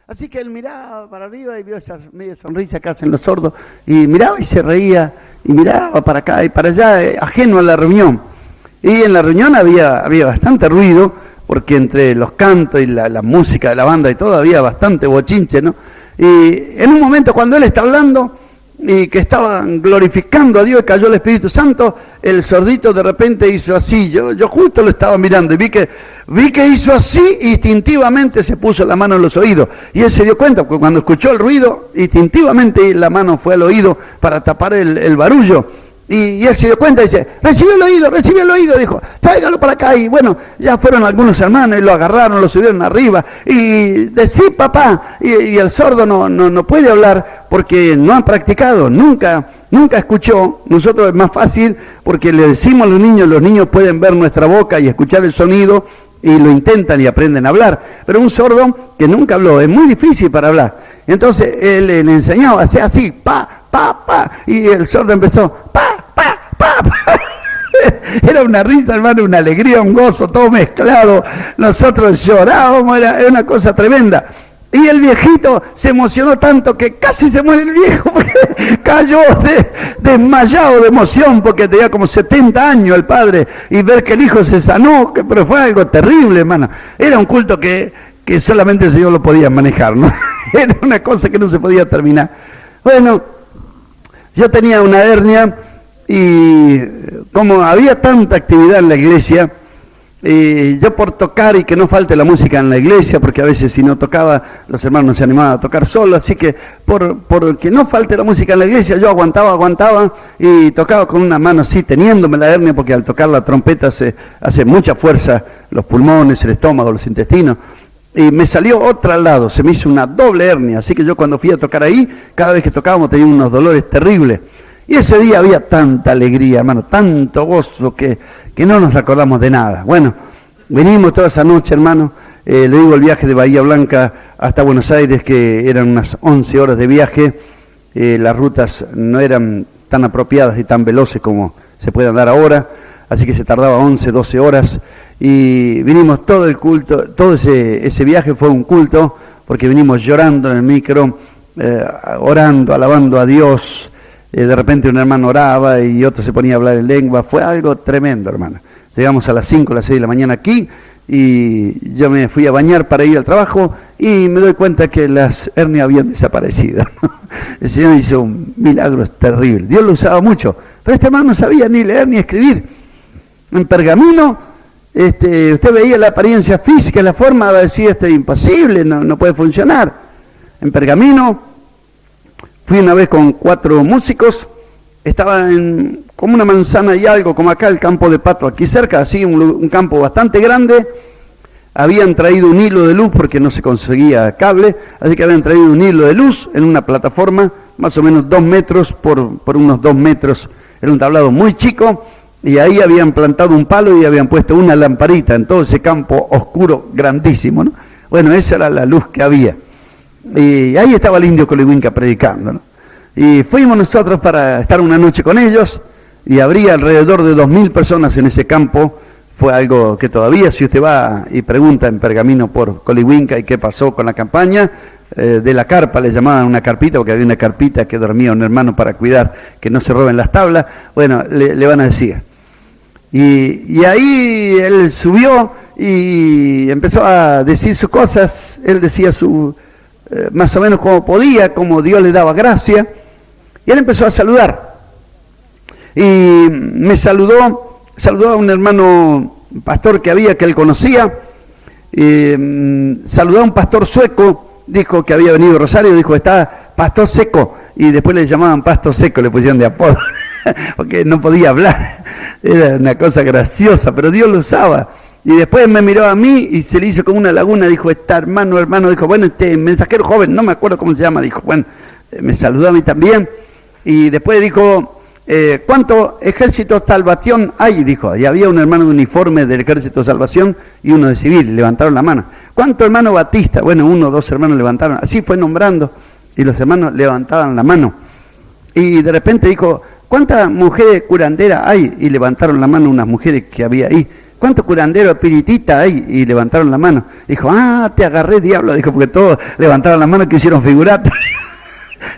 Así que él miraba para arriba y vio esa media sonrisa que hacen los sordos, y miraba y se reía, y miraba para acá y para allá, ajeno a la reunión. Y en la reunión había bastante ruido, porque entre los cantos y la música de la banda y todo había bastante bochinche, ¿no? Y en un momento cuando él está hablando y que estaban glorificando a Dios y cayó el Espíritu Santo, el sordito de repente hizo así, yo justo lo estaba mirando y vi que hizo así, instintivamente se puso la mano en los oídos, y él se dio cuenta, porque cuando escuchó el ruido, instintivamente la mano fue al oído para tapar el barullo. Y él se dio cuenta y dice, recibió el oído, dijo, tráigalo para acá. Y bueno, ya fueron algunos hermanos y lo agarraron, lo subieron arriba. Y sí, papá, y el sordo no puede hablar porque no ha practicado, nunca escuchó. Nosotros es más fácil porque le decimos a los niños pueden ver nuestra boca y escuchar el sonido y lo intentan y aprenden a hablar. Pero un sordo que nunca habló, es muy difícil para hablar. Entonces él le enseñaba a hacer así, pa, y el sordo empezó, pa. Era una risa, hermano, una alegría, un gozo, todo mezclado. Nosotros llorábamos, era una cosa tremenda. Y el viejito se emocionó tanto que casi se muere el viejo, porque cayó desmayado de emoción, porque tenía como 70 años el padre, y ver que el hijo se sanó, pero fue algo terrible, hermano. Era un culto que solamente el Señor lo podía manejar, ¿no? Era una cosa que no se podía terminar. Bueno, yo tenía una hernia, y como había tanta actividad en la iglesia, yo por tocar y que no falte la música en la iglesia, porque a veces si no tocaba, los hermanos no se animaban a tocar solo, así que por que no falte la música en la iglesia, yo aguantaba y tocaba con una mano así, teniéndome la hernia, porque al tocar la trompeta se hace mucha fuerza, los pulmones, el estómago, los intestinos, y me salió otra al lado, se me hizo una doble hernia, así que yo cuando fui a tocar ahí, cada vez que tocábamos tenía unos dolores terribles. Y ese día había tanta alegría, hermano, tanto gozo que no nos acordamos de nada. Bueno, venimos toda esa noche, hermano, le digo el viaje de Bahía Blanca hasta Buenos Aires, que eran unas 11 horas de viaje, las rutas no eran tan apropiadas y tan veloces como se puede andar ahora, así que se tardaba 11, 12 horas, y vinimos todo el culto, todo ese viaje fue un culto, porque vinimos llorando en el micro, orando, alabando a Dios. De repente un hermano oraba y otro se ponía a hablar en lengua. Fue algo tremendo, hermano. Llegamos a las 5, las 6 de la mañana aquí, y yo me fui a bañar para ir al trabajo y me doy cuenta que las hernias habían desaparecido. El Señor hizo un milagro terrible. Dios lo usaba mucho, pero este hermano no sabía ni leer ni escribir. En pergamino, usted veía la apariencia física, la forma, va a decir, esto es imposible, no puede funcionar. En pergamino, fui una vez con 4 músicos, estaba como una manzana y algo, como acá el campo de Pato, aquí cerca, así un campo bastante grande. Habían traído un hilo de luz porque no se conseguía cable, así que habían traído un hilo de luz en una plataforma, más o menos 2 metros por unos 2 metros, era un tablado muy chico, y ahí habían plantado un palo y habían puesto una lamparita en todo ese campo oscuro, grandísimo, ¿no? Bueno, esa era la luz que había. Y ahí estaba el indio Colihuinca predicando, ¿no? Y fuimos nosotros para estar una noche con ellos, y habría alrededor de 2000 personas en ese campo. Fue algo que todavía, si usted va y pregunta en Pergamino por Colihuinca y qué pasó con la campaña, de la carpa, le llamaban una carpita, porque había una carpita que dormía un hermano para cuidar que no se roben las tablas, bueno, le van a decir. Y ahí él subió y empezó a decir sus cosas, él decía más o menos como podía, como Dios le daba gracia, y él empezó a saludar, y me saludó a un hermano pastor que él conocía, saludó a un pastor sueco, dijo que había venido de Rosario, dijo, está Pastor Seco, y después le llamaban Pastor Seco, le pusieron de apodo, porque no podía hablar, era una cosa graciosa, pero Dios lo usaba. Y después me miró a mí y se le hizo como una laguna, dijo, hermano, dijo, bueno, mensajero joven, no me acuerdo cómo se llama, dijo, bueno, me saludó a mí también, y después dijo, ¿cuánto ejército salvación hay? Dijo, y había un hermano de uniforme del ejército salvación y uno de civil, levantaron la mano. ¿Cuánto hermano Batista? Bueno, 1 o 2 hermanos levantaron, así fue nombrando, y los hermanos levantaban la mano. Y de repente dijo, ¿cuántas mujeres curanderas hay? Y levantaron la mano unas mujeres que había ahí. ¿cuántos curanderos espiritistas hay? Y levantaron la mano. Dijo, te agarré, diablo. Dijo, porque todos levantaron la mano que hicieron figurata.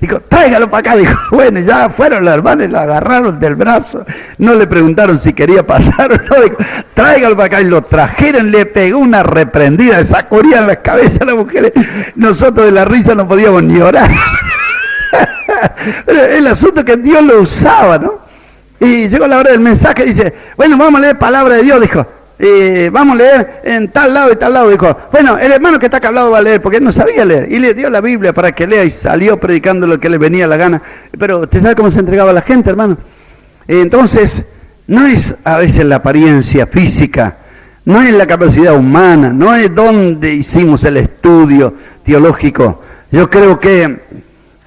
Dijo, tráigalo para acá. Dijo, bueno, ya fueron los hermanos y lo agarraron del brazo. No le preguntaron si quería pasar o no. Dijo, tráigalo para acá. Y lo trajeron, le pegó una reprendida, le sacurían las cabezas a las mujeres. Nosotros de la risa no podíamos ni orar. Pero el asunto es que Dios lo usaba, ¿no? Y llegó la hora del mensaje y dice, bueno, vamos a leer palabra de Dios, dijo. Vamos a leer en tal lado y tal lado, dijo. Bueno, el hermano que está acá al lado va a leer, porque él no sabía leer. Y le dio la Biblia para que lea y salió predicando lo que le venía a la gana. Pero ¿usted sabe cómo se entregaba a la gente, hermano? Entonces, no es a veces la apariencia física, no es la capacidad humana, no es dónde hicimos el estudio teológico. Yo creo que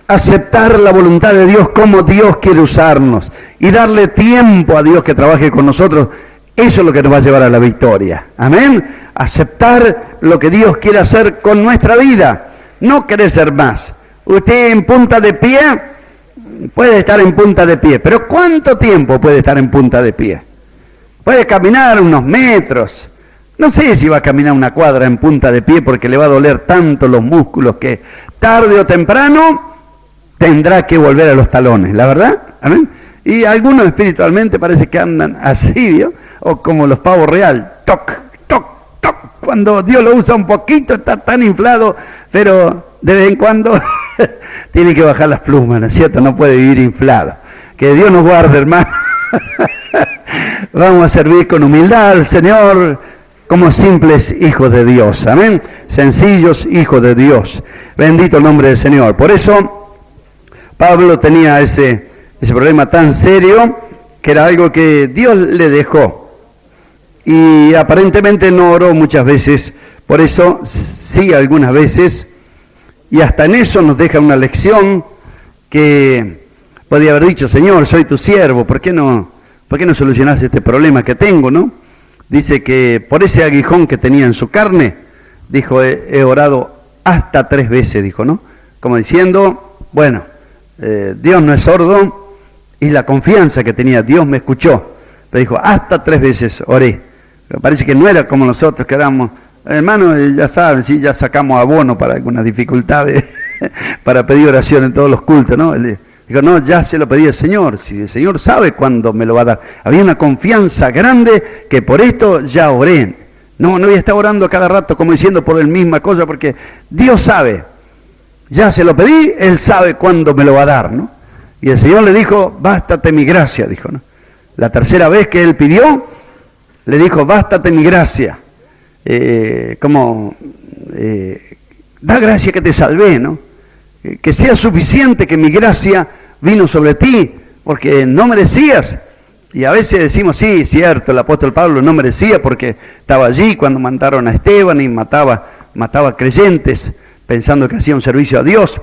aceptar la voluntad de Dios como Dios quiere usarnos y darle tiempo a Dios que trabaje con nosotros, eso es lo que nos va a llevar a la victoria. Amén. Aceptar lo que Dios quiere hacer con nuestra vida, no querer ser más. Usted en punta de pie puede estar en punta de pie, pero ¿cuánto tiempo puede estar en punta de pie? Puede caminar unos metros. No sé si va a caminar una cuadra en punta de pie porque le va a doler tanto los músculos que tarde o temprano tendrá que volver a los talones, la verdad. ¿Amén? Y algunos espiritualmente parece que andan así, ¿vio? O como los pavos real, toc, toc, toc. Cuando Dios lo usa un poquito está tan inflado, pero de vez en cuando tiene que bajar las plumas, ¿no es cierto? No puede vivir inflado. Que Dios nos guarde, hermano. Vamos a servir con humildad al Señor como simples hijos de Dios. Amén. Sencillos hijos de Dios. Bendito el nombre del Señor. Por eso Pablo tenía ese problema tan serio, que era algo que Dios le dejó. Y aparentemente no oró muchas veces, por eso sí algunas veces, y hasta en eso nos deja una lección que podía haber dicho, Señor, soy tu siervo, ¿por qué no solucionás este problema que tengo, no? Dice que por ese aguijón que tenía en su carne, dijo, he orado hasta 3 veces, dijo, ¿no? Como diciendo, bueno, Dios no es sordo, y la confianza que tenía, Dios me escuchó, pero dijo, hasta 3 veces oré. Me parece que no era como nosotros que éramos, hermano, ya saben, sí, ya sacamos abono para algunas dificultades, para pedir oración en todos los cultos, ¿no? Él dijo, no, ya se lo pedí al Señor, si el Señor sabe cuándo me lo va a dar. Había una confianza grande que por esto ya oré. No voy a estar orando a cada rato como diciendo por la misma cosa, porque Dios sabe. Ya se lo pedí, Él sabe cuándo me lo va a dar, ¿no? Y el Señor le dijo, bástate mi gracia, dijo, ¿no? La tercera vez que Él pidió, le dijo, bástate mi gracia. Da gracia que te salvé, ¿no? Que sea suficiente que mi gracia vino sobre ti, porque no merecías. Y a veces decimos, sí, cierto, el apóstol Pablo no merecía porque estaba allí cuando mataron a Esteban y mataba creyentes, pensando que hacía un servicio a Dios.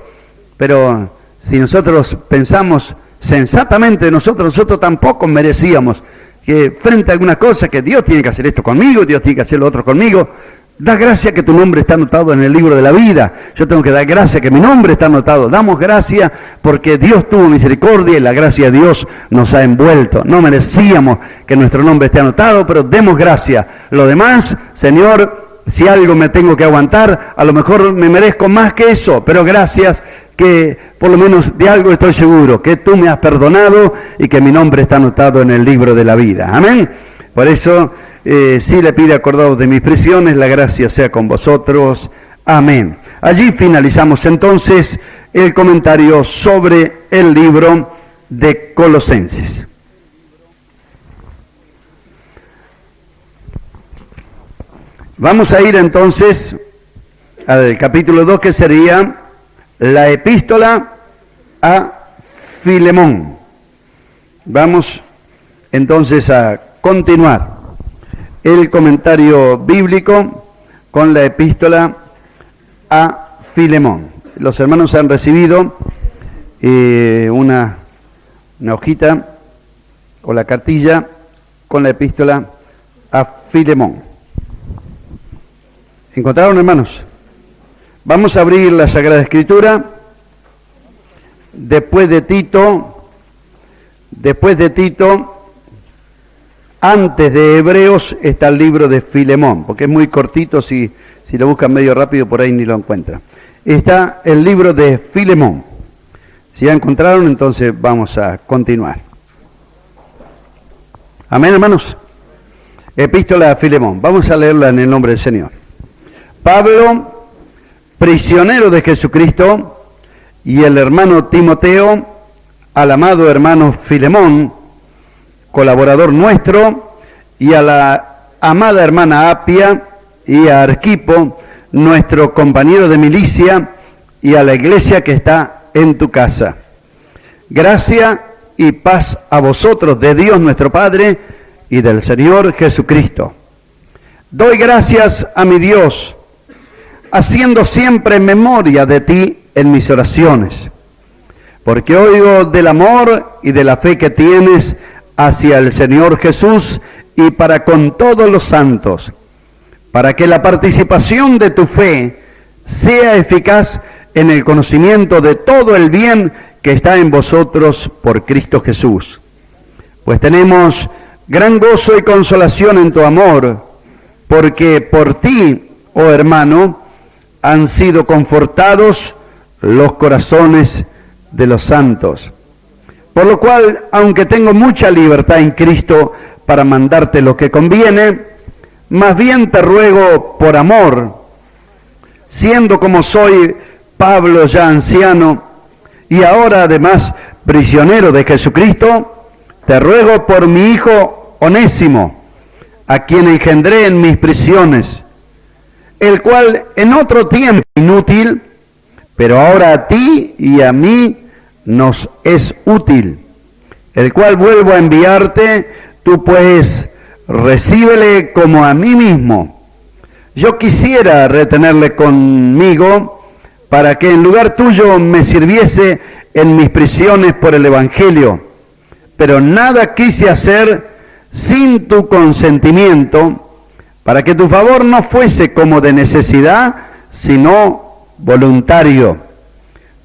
Pero si nosotros pensamos sensatamente, nosotros tampoco merecíamos que frente a alguna cosa, que Dios tiene que hacer esto conmigo, Dios tiene que hacer lo otro conmigo. Da gracia que tu nombre está anotado en el libro de la vida. Yo tengo que dar gracia que mi nombre está anotado. Damos gracia porque Dios tuvo misericordia y la gracia de Dios nos ha envuelto. No merecíamos que nuestro nombre esté anotado, pero demos gracia. Lo demás, Señor, si algo me tengo que aguantar, a lo mejor me merezco más que eso, pero gracias que por lo menos de algo estoy seguro, que tú me has perdonado y que mi nombre está anotado en el libro de la vida. Amén. Por eso, sí le pido, acordados de mis prisiones, la gracia sea con vosotros. Amén. Allí finalizamos entonces el comentario sobre el libro de Colosenses. Vamos a ir entonces al capítulo 2, que sería la epístola a Filemón. Vamos entonces a continuar el comentario bíblico con la epístola a Filemón. Los hermanos han recibido una hojita o la cartilla con la epístola a Filemón. ¿Encontraron, hermanos? Vamos a abrir la Sagrada Escritura después de Tito, Antes de Hebreos está el libro de Filemón, porque es muy cortito, si lo buscan medio rápido por ahí ni lo encuentran. Está el libro de Filemón. Si ya encontraron, entonces vamos a continuar. Amén, hermanos. Epístola a Filemón. Vamos a leerla en el nombre del Señor. Pablo, prisionero de Jesucristo, y el hermano Timoteo, al amado hermano Filemón, colaborador nuestro, y a la amada hermana Apia, y a Arquipo, nuestro compañero de milicia, y a la iglesia que está en tu casa. Gracia y paz a vosotros de Dios nuestro Padre y del Señor Jesucristo. Doy gracias a mi Dios, haciendo siempre memoria de ti en mis oraciones, porque oigo del amor y de la fe que tienes hacia el Señor Jesús y para con todos los santos, para que la participación de tu fe sea eficaz en el conocimiento de todo el bien que está en vosotros por Cristo Jesús. Pues tenemos gran gozo y consolación en tu amor, porque por ti, oh hermano, han sido confortados los corazones de los santos. Por lo cual, aunque tengo mucha libertad en Cristo para mandarte lo que conviene, más bien te ruego por amor, siendo como soy Pablo ya anciano, y ahora además prisionero de Jesucristo, te ruego por mi hijo Onésimo, a quien engendré en mis prisiones, el cual en otro tiempo inútil, pero ahora a ti y a mí nos es útil, el cual vuelvo a enviarte, tú pues recíbele como a mí mismo. Yo quisiera retenerle conmigo para que en lugar tuyo me sirviese en mis prisiones por el Evangelio, pero nada quise hacer sin tu consentimiento, para que tu favor no fuese como de necesidad, sino voluntario,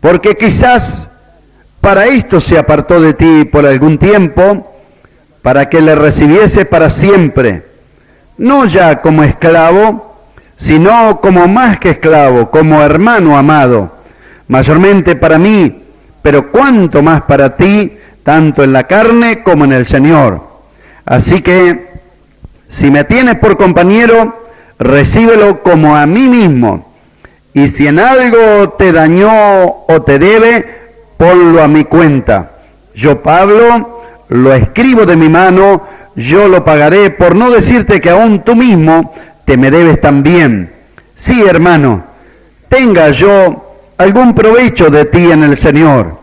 porque quizás para esto se apartó de ti por algún tiempo, para que le recibiese para siempre, no ya como esclavo, sino como más que esclavo, como hermano amado, mayormente para mí, pero cuanto más para ti, tanto en la carne como en el Señor. Así que, si me tienes por compañero, recíbelo como a mí mismo, y si en algo te dañó o te debe, ponlo a mi cuenta. Yo, Pablo, lo escribo de mi mano, yo lo pagaré, por no decirte que aún tú mismo te me debes también. Sí, hermano, tenga yo algún provecho de ti en el Señor.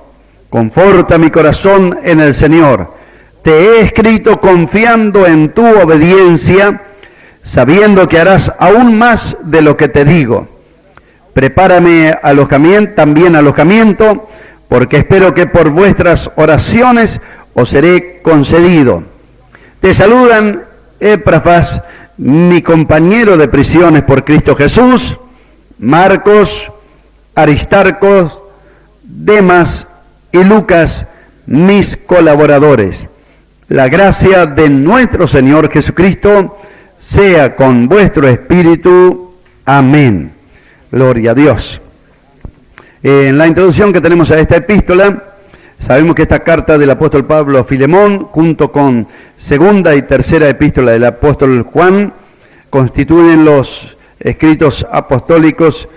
Conforta mi corazón en el Señor. Te he escrito confiando en tu obediencia, sabiendo que harás aún más de lo que te digo. Prepárame también alojamiento, porque espero que por vuestras oraciones os seré concedido. Te saludan Epafras, mi compañero de prisiones por Cristo Jesús, Marcos, Aristarcos, Demas y Lucas, mis colaboradores. La gracia de nuestro Señor Jesucristo sea con vuestro espíritu. Amén. Gloria a Dios. En la introducción que tenemos a esta epístola, sabemos que esta carta del apóstol Pablo a Filemón, junto con segunda y tercera epístola del apóstol Juan, constituyen los escritos apostólicos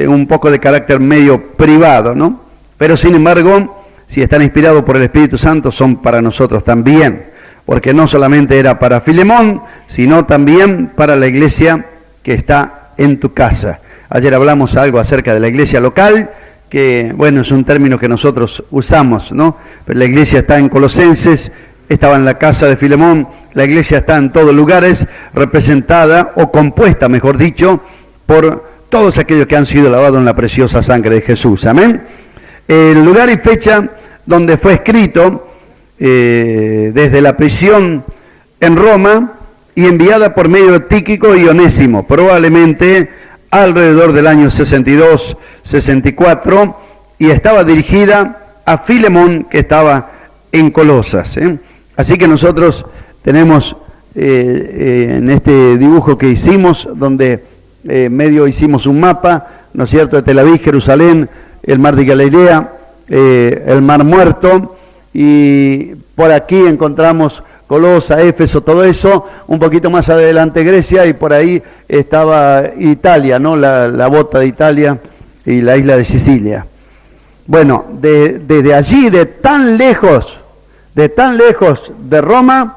un poco de carácter medio privado, ¿no? Pero sin embargo, si están inspirados por el Espíritu Santo, son para nosotros también, porque no solamente era para Filemón, sino también para la iglesia que está en tu casa. Ayer hablamos algo acerca de la iglesia local, que, bueno, es un término que nosotros usamos, ¿no? Pero la iglesia está en Colosenses, estaba en la casa de Filemón, la iglesia está en todos lugares, representada o compuesta, mejor dicho, por todos aquellos que han sido lavados en la preciosa sangre de Jesús. Amén. El lugar y fecha donde fue escrito, desde la prisión en Roma y enviada por medio de Tíquico y Onésimo, probablemente alrededor del año 62-64, y estaba dirigida a Filemón, que estaba en Colosas. Así que nosotros tenemos en este dibujo que hicimos, donde medio hicimos un mapa, ¿no es cierto?, de Tel Aviv, Jerusalén, el mar de Galilea, el mar Muerto, y por aquí encontramos Colosa, Éfeso, todo eso, un poquito más adelante Grecia, y por ahí estaba Italia, ¿no?, la bota de Italia y la isla de Sicilia. Bueno, desde allí, de tan lejos de Roma,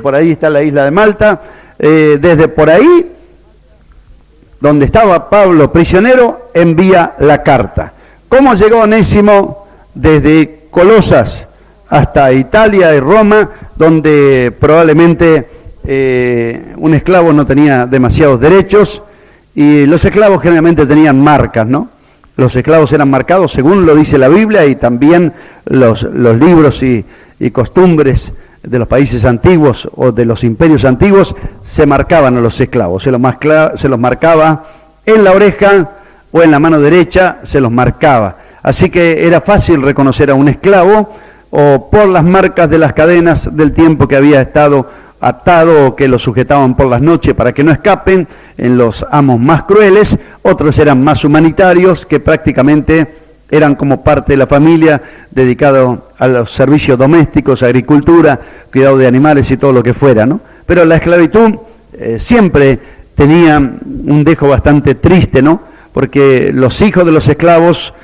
por ahí está la isla de Malta, desde por ahí, donde estaba Pablo prisionero, envía la carta. ¿Cómo llegó Onésimo desde Colosas hasta Italia y Roma, donde probablemente un esclavo no tenía demasiados derechos, y los esclavos generalmente tenían marcas, ¿no? Los esclavos eran marcados según lo dice la Biblia, y también los libros y costumbres de los países antiguos o de los imperios antiguos se marcaban a los esclavos, se los marcaba en la oreja o en la mano derecha, se los marcaba. Así que era fácil reconocer a un esclavo o por las marcas de las cadenas del tiempo que había estado atado o que lo sujetaban por las noches para que no escapen en los amos más crueles. Otros eran más humanitarios, que prácticamente eran como parte de la familia, dedicado a los servicios domésticos, agricultura, cuidado de animales y todo lo que fuera, ¿no? Pero la esclavitud siempre tenía un dejo bastante triste, ¿no? Porque los hijos de los esclavos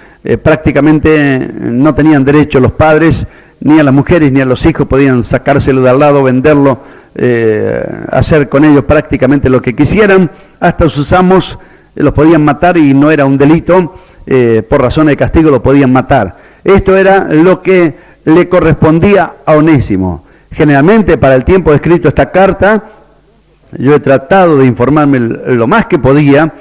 prácticamente no tenían derecho, los padres, ni a las mujeres ni a los hijos podían sacárselo de al lado, venderlo, hacer con ellos prácticamente lo que quisieran. Hasta sus amos los podían matar y no era un delito, por razones de castigo lo podían matar. Esto era lo que le correspondía a Onésimo. Generalmente para el tiempo escrito esta carta, yo he tratado de informarme lo más que podía,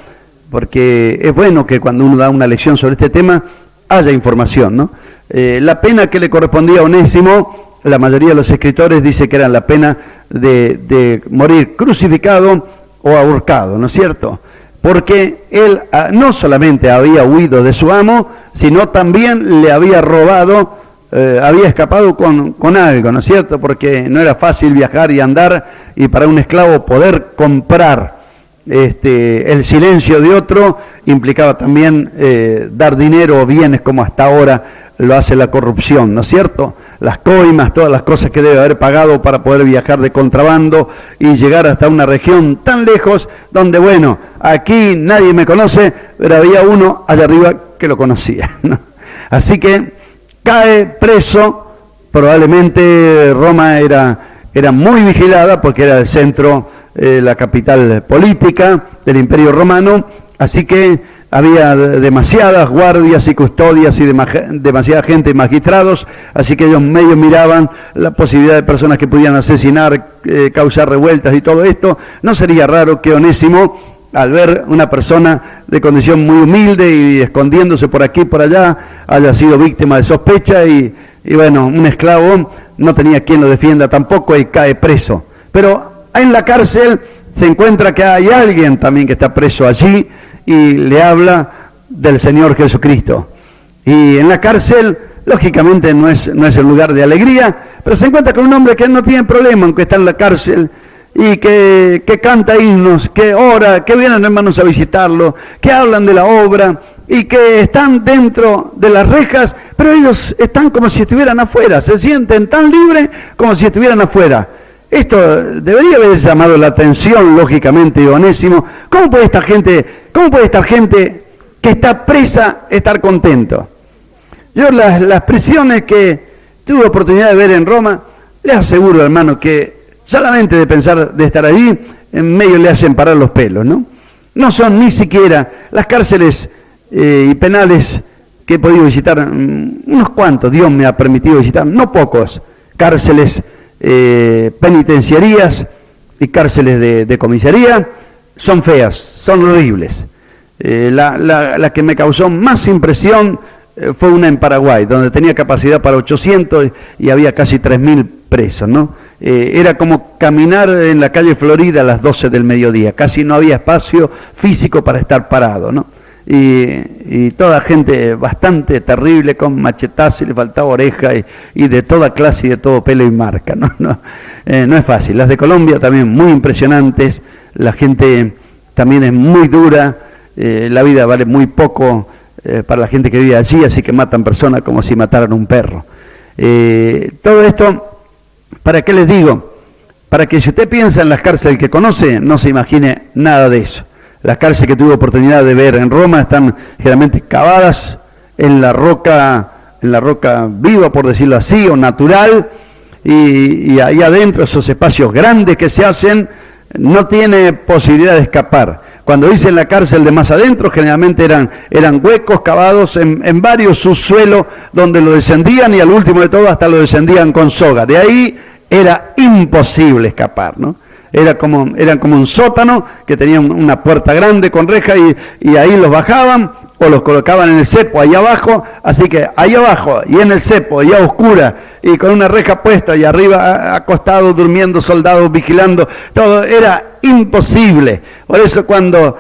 porque es bueno que cuando uno da una lección sobre este tema haya información, ¿no? La pena que le correspondía a Onésimo, la mayoría de los escritores dice que era la pena de morir crucificado o ahorcado, ¿no es cierto? Porque él no solamente había huido de su amo, sino también le había robado, había escapado con algo, ¿no es cierto? Porque no era fácil viajar y andar, y para un esclavo poder comprar el silencio de otro implicaba también dar dinero o bienes, como hasta ahora lo hace la corrupción, ¿no es cierto? Las coimas, todas las cosas que debe haber pagado para poder viajar de contrabando y llegar hasta una región tan lejos donde, bueno, aquí nadie me conoce, pero había uno allá arriba que lo conocía, ¿no? Así que cae preso. Probablemente Roma era muy vigilada porque era el centro, la capital política del Imperio Romano, así que había demasiadas guardias y custodias y demasiada gente y magistrados, así que ellos medio miraban la posibilidad de personas que pudieran asesinar, causar revueltas y todo esto. No sería raro que Onésimo, al ver una persona de condición muy humilde y escondiéndose por aquí y por allá, haya sido víctima de sospecha y bueno, un esclavo no tenía quien lo defienda tampoco y cae preso. Pero en la cárcel se encuentra que hay alguien también que está preso allí y le habla del Señor Jesucristo. Y en la cárcel, lógicamente, no es el lugar de alegría, pero se encuentra con un hombre que no tiene problema, aunque está en la cárcel, y que canta himnos, que ora, que vienen hermanos a visitarlo, que hablan de la obra, y que están dentro de las rejas, pero ellos están como si estuvieran afuera, se sienten tan libres como si estuvieran afuera. Esto debería haber llamado la atención, lógicamente, de Onésimo. ¿Cómo puede esta gente que está presa estar contento? Yo las prisiones que tuve oportunidad de ver en Roma, les aseguro, hermano, que solamente de pensar de estar allí, en medio le hacen parar los pelos, ¿no? No son ni siquiera las cárceles y penales que he podido visitar, unos cuantos, Dios me ha permitido visitar, no pocos, cárceles, penitenciarías y cárceles de comisaría, son feas, son horribles. La que me causó más impresión fue una en Paraguay, donde tenía capacidad para 800 y había casi 3.000 presos, ¿no? Era como caminar en la calle Florida a las 12 del mediodía, casi no había espacio físico para estar parado, ¿no? y toda gente bastante terrible, con machetazos, y le faltaba oreja, y de toda clase y de todo pelo y marca, ¿no? No es fácil. Las de Colombia también muy impresionantes, la gente también es muy dura, la vida vale muy poco para la gente que vive allí, así que matan personas como si mataran un perro. Todo esto, ¿para qué les digo? Para que si usted piensa en las cárceles que conoce, no se imagine nada de eso. Las cárceles que tuve oportunidad de ver en Roma están generalmente cavadas en la roca viva, por decirlo así, o natural, y ahí adentro, esos espacios grandes que se hacen, no tiene posibilidad de escapar. Cuando dicen la cárcel de más adentro, generalmente eran huecos cavados en varios subsuelos donde lo descendían, y al último de todo hasta lo descendían con soga. De ahí era imposible escapar, ¿no? Eran como un sótano que tenía una puerta grande con reja, y ahí los bajaban o los colocaban en el cepo ahí abajo, así que ahí abajo y en el cepo, y a oscura, y con una reja puesta, y arriba acostados, durmiendo soldados, vigilando, todo era imposible. Por eso cuando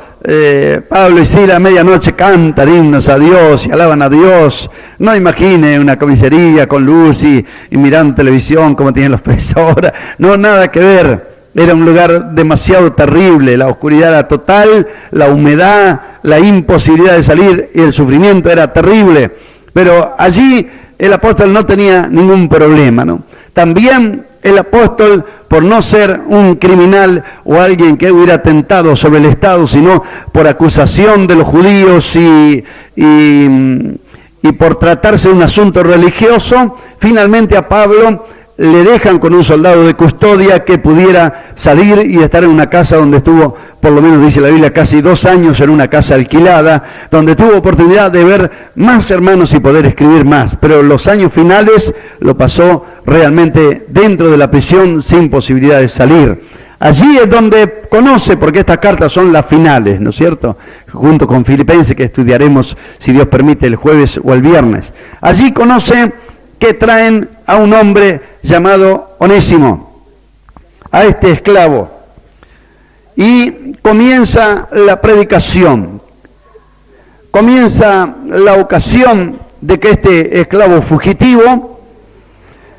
Pablo y Silas a medianoche cantan himnos a Dios y alaban a Dios, no imagine una comisaría con luz y mirando televisión como tienen los presos ahora, no, nada que ver. Era un lugar demasiado terrible, la oscuridad era total, la humedad, la imposibilidad de salir y el sufrimiento era terrible. Pero allí el apóstol no tenía ningún problema, ¿no? También el apóstol, por no ser un criminal o alguien que hubiera atentado sobre el Estado, sino por acusación de los judíos y por tratarse de un asunto religioso, finalmente a Pablo le dejan con un soldado de custodia que pudiera salir y estar en una casa donde estuvo, por lo menos dice la Biblia, casi 2 años en una casa alquilada, donde tuvo oportunidad de ver más hermanos y poder escribir más. Pero los años finales lo pasó realmente dentro de la prisión sin posibilidad de salir. Allí es donde conoce, porque estas cartas son las finales, ¿no es cierto? Junto con Filipenses, que estudiaremos, si Dios permite, el jueves o el viernes. Allí conoce que traen a un hombre llamado Onésimo, a este esclavo, y comienza la predicación, comienza la ocasión de que este esclavo fugitivo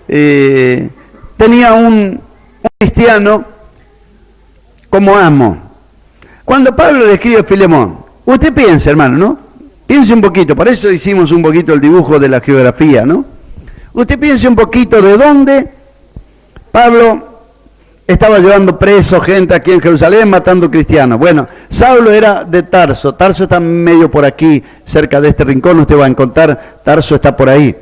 tenía un cristiano como amo. Cuando Pablo le escribe a Filemón, usted piensa, hermano, ¿no? Piense un poquito, por eso hicimos un poquito el dibujo de la geografía, ¿no? Usted piense un poquito de dónde Pablo estaba llevando preso gente aquí en Jerusalén, matando cristianos. Bueno, Saulo era de Tarso. Tarso está medio por aquí, cerca de este rincón, usted va a encontrar, Tarso está por ahí.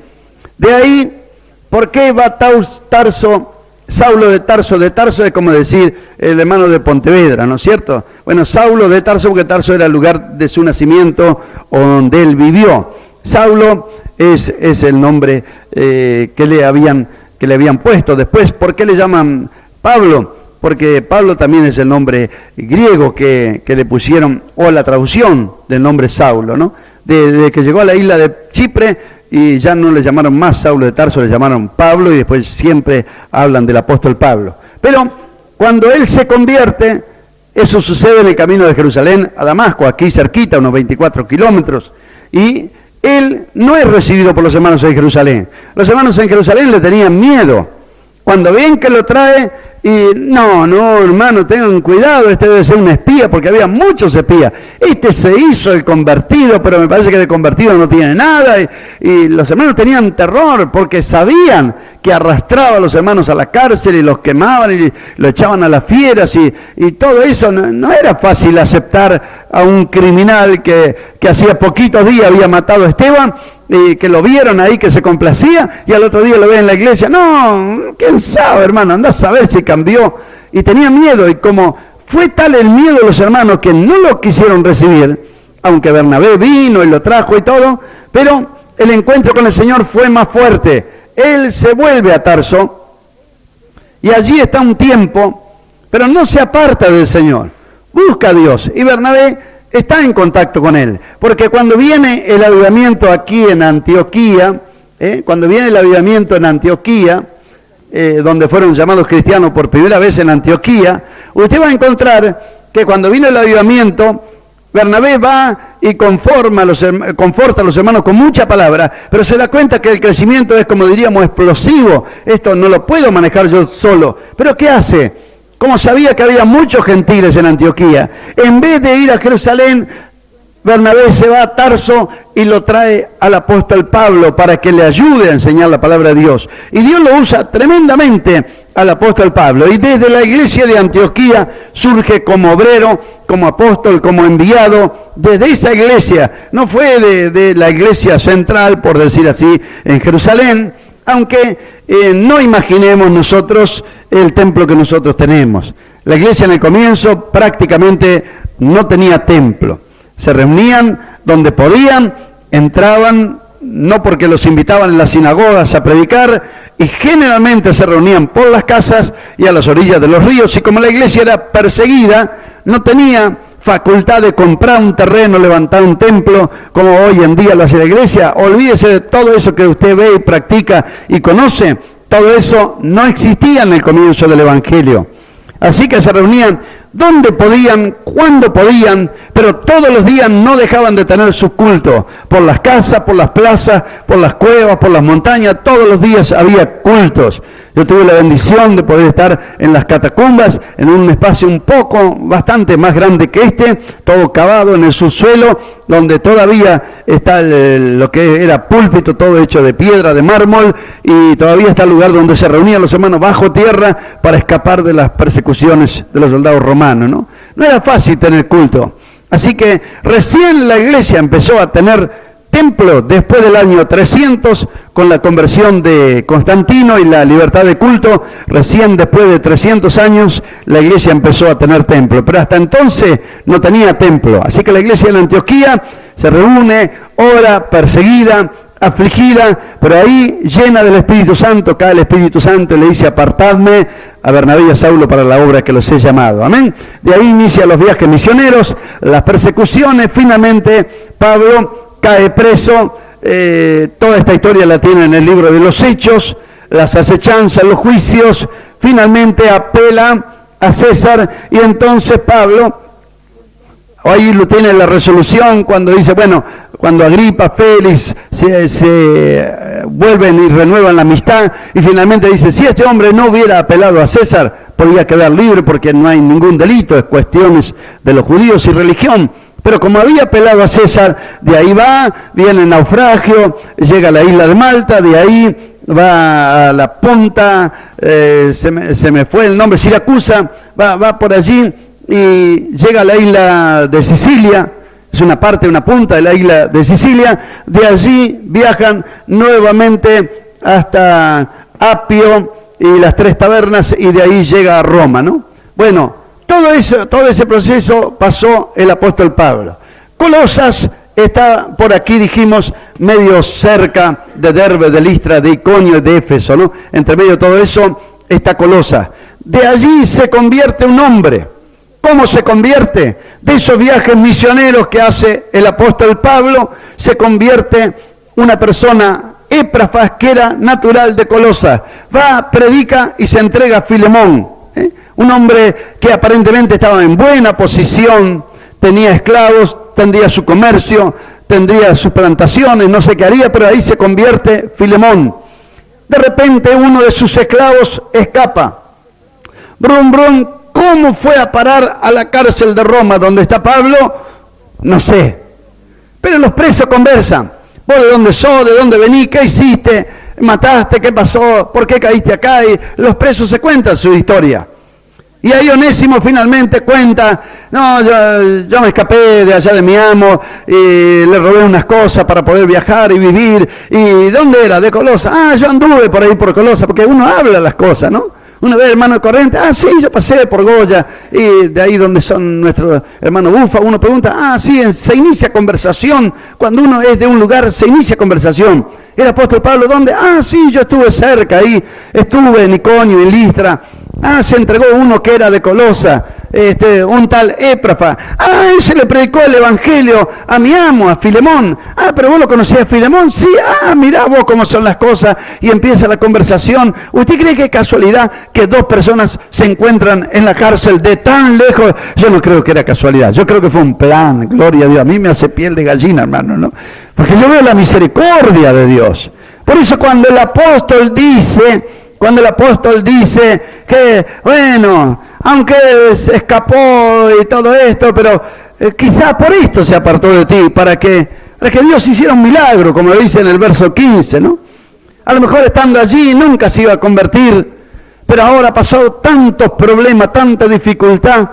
De ahí, ¿por qué va Tarso? Saulo de Tarso es como decir el hermano de Pontevedra, ¿no es cierto? Bueno, Saulo de Tarso, porque Tarso era el lugar de su nacimiento o donde él vivió. Saulo es el nombre que le habían puesto. Después, ¿por qué le llaman Pablo? Porque Pablo también es el nombre griego que le pusieron, o la traducción del nombre Saulo, ¿no? Desde que llegó a la isla de Chipre, y ya no le llamaron más Saulo de Tarso, le llamaron Pablo, y después siempre hablan del apóstol Pablo. Pero cuando él se convierte, eso sucede en el camino de Jerusalén a Damasco, aquí cerquita, unos 24 kilómetros, y él no es recibido por los hermanos en Jerusalén. Los hermanos en Jerusalén le tenían miedo. Cuando ven que lo trae, y no, hermano, tengan cuidado, este debe ser un espía, porque había muchos espías. Este se hizo el convertido, pero me parece que de convertido no tiene nada. Y los hermanos tenían terror, porque sabían que arrastraba a los hermanos a la cárcel, y los quemaban, y lo echaban a las fieras, y todo eso. No era fácil aceptar a un criminal que hacía poquitos días había matado a Esteban, y que lo vieron ahí, que se complacía, y al otro día lo ven en la iglesia. No, quién sabe, hermano, andá a saber si cambió. Y tenía miedo, y como fue tal el miedo de los hermanos que no lo quisieron recibir, aunque Bernabé vino y lo trajo y todo, pero el encuentro con el Señor fue más fuerte. Él se vuelve a Tarso, y allí está un tiempo, pero no se aparta del Señor, busca a Dios, y Bernabé está en contacto con él, porque cuando viene el avivamiento aquí en Antioquía, donde fueron llamados cristianos por primera vez en Antioquía, usted va a encontrar que cuando vino el avivamiento, Bernabé va y conforta a los hermanos con mucha palabra, pero se da cuenta que el crecimiento es, como diríamos, explosivo. Esto no lo puedo manejar yo solo. ¿Pero qué hace? Como sabía que había muchos gentiles en Antioquía, en vez de ir a Jerusalén, Bernabé se va a Tarso y lo trae al apóstol Pablo para que le ayude a enseñar la palabra de Dios. Y Dios lo usa tremendamente al apóstol Pablo. Y desde la iglesia de Antioquía surge como obrero, como apóstol, como enviado. Desde esa iglesia, no fue de la iglesia central, por decir así, en Jerusalén, aunque no imaginemos nosotros el templo que nosotros tenemos. La iglesia en el comienzo prácticamente no tenía templo. Se reunían donde podían, entraban, no porque los invitaban en las sinagogas a predicar, y generalmente se reunían por las casas y a las orillas de los ríos, y como la iglesia era perseguida, no tenía facultad de comprar un terreno, levantar un templo, como hoy en día lo hace la iglesia. Olvídese de todo eso que usted ve y practica y conoce, todo eso no existía en el comienzo del Evangelio. Así que se reunían donde podían, cuando podían, pero todos los días no dejaban de tener su culto. Por las casas, por las plazas, por las cuevas, por las montañas, todos los días había cultos. Yo tuve la bendición de poder estar en las catacumbas, en un espacio bastante más grande que este, todo cavado en el subsuelo, donde todavía está lo que era púlpito, todo hecho de piedra, de mármol, y todavía está el lugar donde se reunían los hermanos bajo tierra para escapar de las persecuciones de los soldados romanos, ¿no? No era fácil tener culto. Así que recién la iglesia empezó a tener templo después del año 300, con la conversión de Constantino y la libertad de culto. Recién después de 300 años la iglesia empezó a tener templo, pero hasta entonces no tenía templo. Así que la iglesia en Antioquía se reúne, ora, perseguida, afligida, pero ahí llena del Espíritu Santo. Cae el Espíritu Santo y le dice: apartadme a Bernabé y a Saulo para la obra que los he llamado. Amén. De ahí inicia los viajes misioneros, las persecuciones. Finalmente Pablo cae preso. Toda esta historia la tiene en el libro de los Hechos, las acechanzas, los juicios. Finalmente apela a César, y entonces Pablo, ahí lo tiene la resolución cuando dice, bueno, cuando Agripa, Félix se vuelven y renuevan la amistad, y finalmente dice: si este hombre no hubiera apelado a César, podía quedar libre porque no hay ningún delito, es cuestiones de los judíos y religión. Pero como había apelado a César, de ahí viene el naufragio, llega a la isla de Malta, de ahí va a la punta, se me fue el nombre, Siracusa, va por allí y llega a la isla de Sicilia. Es una punta de la isla de Sicilia. De allí viajan nuevamente hasta Apio y las Tres Tabernas, y de ahí llega a Roma, ¿no? Bueno, todo ese proceso pasó el apóstol Pablo. Colosas está por aquí, dijimos, medio cerca de Derbe, de Listra, de Iconio y de Éfeso, ¿no? Entre medio de todo eso está Colosas. De allí se convierte un hombre. ¿Cómo se convierte? De esos viajes misioneros que hace el apóstol Pablo, se convierte una persona, Éprafas, que era natural de Colosas. Va, predica y se entrega a Filemón, un hombre que aparentemente estaba en buena posición, tenía esclavos, tendría su comercio, tendría sus plantaciones, no sé qué haría, pero ahí se convierte Filemón. De repente uno de sus esclavos escapa. Brum, brum. ¿Cómo fue a parar a la cárcel de Roma donde está Pablo? No sé. Pero los presos conversan. ¿Vos de dónde sos? ¿De dónde venís? ¿Qué hiciste? ¿Mataste? ¿Qué pasó? ¿Por qué caíste acá? Y los presos se cuentan su historia. Y ahí Onésimo finalmente cuenta: no, yo me escapé de allá de mi amo y le robé unas cosas para poder viajar y vivir. ¿Y dónde era? De Colosas. Ah, yo anduve por ahí por Colosas, porque uno habla las cosas, ¿no? Uno ve hermano Corriente: ah, sí, yo pasé por Goya, y de ahí donde son nuestros hermanos Bufa. Uno pregunta: ah, sí, se inicia conversación. Cuando uno es de un lugar, se inicia conversación. ¿El apóstol Pablo dónde? Ah, sí, yo estuve cerca ahí, estuve en Iconio, en Listra. Ah, se entregó uno que era de Colosas, un tal Éprafas. Ah, él se le predicó el evangelio a mi amo, a Filemón. Ah, pero vos lo conocías, Filemón. Sí, mirá vos cómo son las cosas. Y empieza la conversación. ¿Usted cree que es casualidad que dos personas se encuentran en la cárcel de tan lejos? Yo no creo que era casualidad. Yo creo que fue un plan, gloria a Dios. A mí me hace piel de gallina, hermano, ¿no? Porque yo veo la misericordia de Dios. Por eso cuando el apóstol dice que, bueno, aunque se escapó y todo esto, pero quizás por esto se apartó de ti, para que Dios hiciera un milagro, como lo dice en el verso 15, ¿no? A lo mejor estando allí nunca se iba a convertir, pero ahora pasó tantos problemas, tanta dificultad,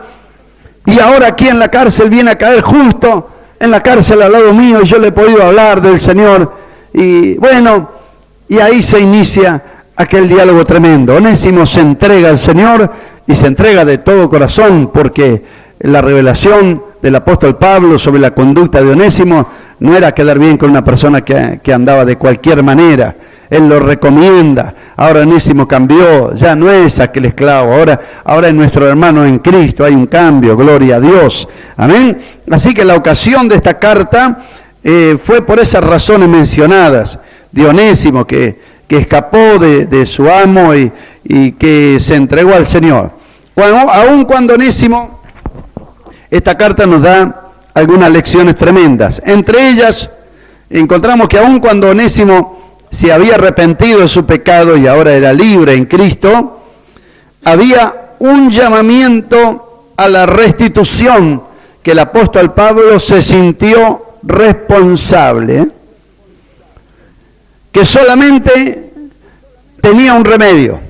y ahora aquí en la cárcel viene a caer justo en la cárcel al lado mío, y yo le he podido hablar del Señor, y bueno, y ahí se inicia aquel diálogo tremendo. Onésimo se entrega al Señor, y se entrega de todo corazón, porque la revelación del apóstol Pablo sobre la conducta de Onésimo no era quedar bien con una persona que andaba de cualquier manera. Él lo recomienda. Ahora Onésimo cambió, ya no es aquel esclavo, ahora es nuestro hermano en Cristo. Hay un cambio, gloria a Dios. Amén. Así que la ocasión de esta carta fue por esas razones mencionadas, de Onésimo que escapó de su amo y que se entregó al Señor. Aun cuando Onésimo, esta carta nos da algunas lecciones tremendas. Entre ellas, encontramos que aun cuando Onésimo se había arrepentido de su pecado y ahora era libre en Cristo, había un llamamiento a la restitución que el apóstol Pablo se sintió responsable, que solamente tenía un remedio: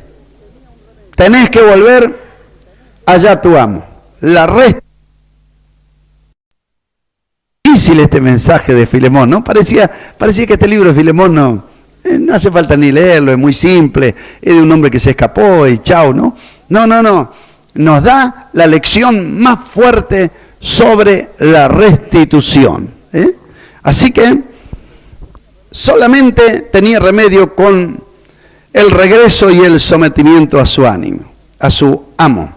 tenés que volver allá a tu amo. La restitución. Difícil este mensaje de Filemón, ¿no? Parecía que este libro de Filemón no hace falta ni leerlo, es muy simple, es de un hombre que se escapó y chau, ¿no? No. Nos da la lección más fuerte sobre la restitución. Así que solamente tenía remedio con el regreso y el sometimiento a su ánimo, a su amo.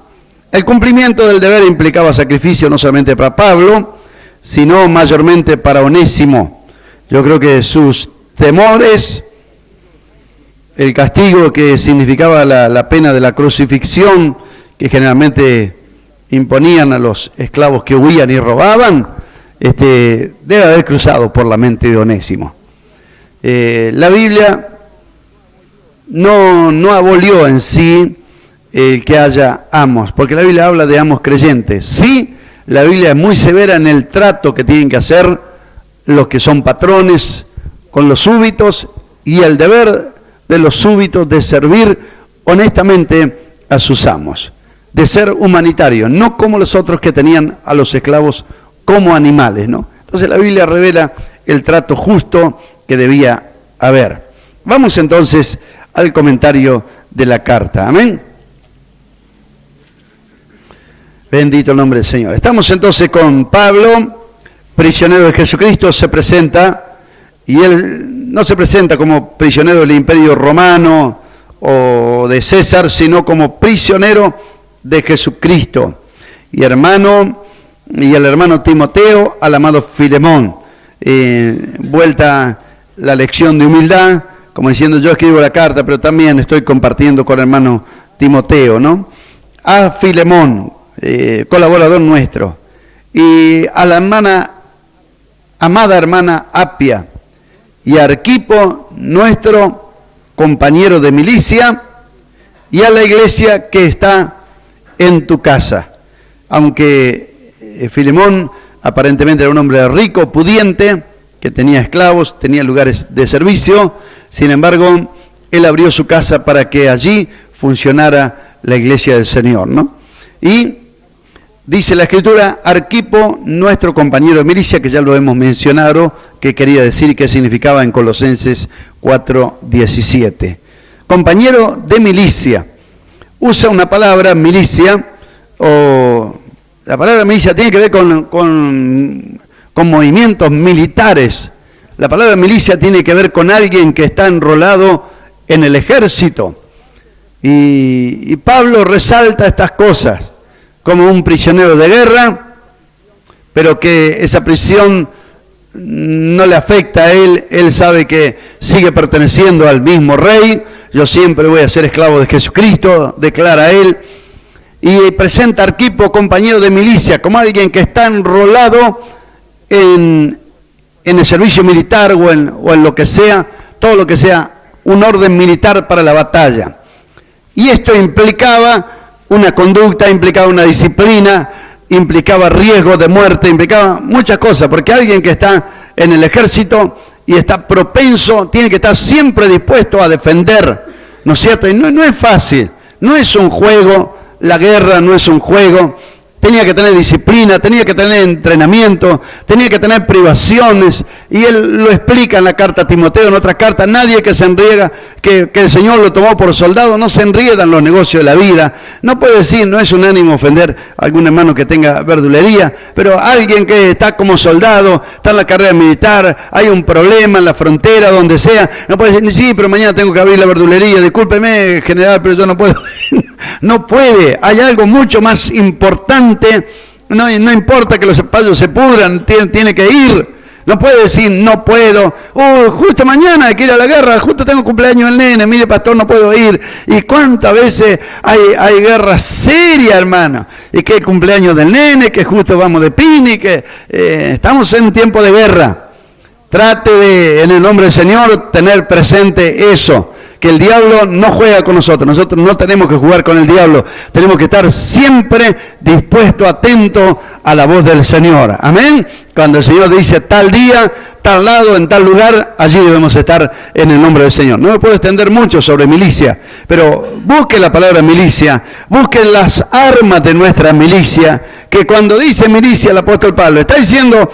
El cumplimiento del deber implicaba sacrificio no solamente para Pablo, sino mayormente para Onésimo. Yo creo que sus temores, el castigo que significaba la pena de la crucifixión, que generalmente imponían a los esclavos que huían y robaban, debe haber cruzado por la mente de Onésimo. La Biblia no abolió en sí el que haya amos, porque la Biblia habla de amos creyentes. Sí, la Biblia es muy severa en el trato que tienen que hacer los que son patrones con los súbditos, y el deber de los súbditos de servir honestamente a sus amos, de ser humanitarios, no como los otros que tenían a los esclavos como animales, ¿no? Entonces la Biblia revela el trato justo que debía haber. Vamos entonces al comentario de la carta. Amén. Bendito el nombre del Señor. Estamos entonces con Pablo, prisionero de Jesucristo. Se presenta, y él no se presenta como prisionero del Imperio Romano o de César, sino como prisionero de Jesucristo. Y el hermano Timoteo al amado Filemón. Vuelta la lección de humildad, como diciendo: yo escribo la carta, pero también estoy compartiendo con el hermano Timoteo, ¿no? A Filemón, colaborador nuestro, y a la amada hermana Apia, y a Arquipo, nuestro compañero de milicia, y a la iglesia que está en tu casa. Aunque Filemón aparentemente era un hombre rico, pudiente, que tenía esclavos, tenía lugares de servicio, sin embargo, él abrió su casa para que allí funcionara la iglesia del Señor, ¿no? Y dice la Escritura: Arquipo, nuestro compañero de milicia, que ya lo hemos mencionado, qué quería decir y qué significaba en Colosenses 4:17. Compañero de milicia. Usa una palabra, milicia, o la palabra milicia tiene que ver con movimientos militares. La palabra milicia tiene que ver con alguien que está enrolado en el ejército. Y Pablo resalta estas cosas como un prisionero de guerra, pero que esa prisión no le afecta a él sabe que sigue perteneciendo al mismo Rey. Yo siempre voy a ser esclavo de Jesucristo, declara él, y presenta a Arquipo, compañero de milicia, como alguien que está enrolado en el servicio militar o en lo que sea, todo lo que sea un orden militar para la batalla. Y esto implicaba una conducta, implicaba una disciplina, implicaba riesgo de muerte, implicaba muchas cosas, porque alguien que está en el ejército y está propenso, tiene que estar siempre dispuesto a defender, ¿no es cierto? Y no es fácil, no es un juego, la guerra no es un juego. Tenía que tener disciplina, tenía que tener entrenamiento, tenía que tener privaciones, y él lo explica en la carta a Timoteo, en otra carta. Nadie que se enriega, que el Señor lo tomó por soldado, no se enrieda en los negocios de la vida. No puede decir, no es un ánimo ofender a algún hermano que tenga verdulería, pero alguien que está como soldado, está en la carrera militar, hay un problema en la frontera, donde sea, no puede decir, sí, pero mañana tengo que abrir la verdulería, discúlpeme, general, pero yo no puedo. No puede, hay algo mucho más importante. No importa que los zapallos se pudran, tiene que ir. No puede decir, no puedo. Justo mañana hay que ir a la guerra, justo tengo cumpleaños el nene, mire pastor, no puedo ir. ¿Y cuántas veces hay guerra seria, hermano? Y que el cumpleaños del nene, que justo vamos de picnic, estamos en tiempo de guerra. Trate de, en el nombre del Señor, tener presente eso. Que el diablo no juega con nosotros no tenemos que jugar con el diablo, tenemos que estar siempre dispuestos, atentos a la voz del Señor, amén. Cuando el Señor dice tal día, tal lado, en tal lugar, allí debemos estar en el nombre del Señor. No me puedo extender mucho sobre milicia, pero busque la palabra milicia, busque las armas de nuestra milicia, que cuando dice milicia el apóstol Pablo, está diciendo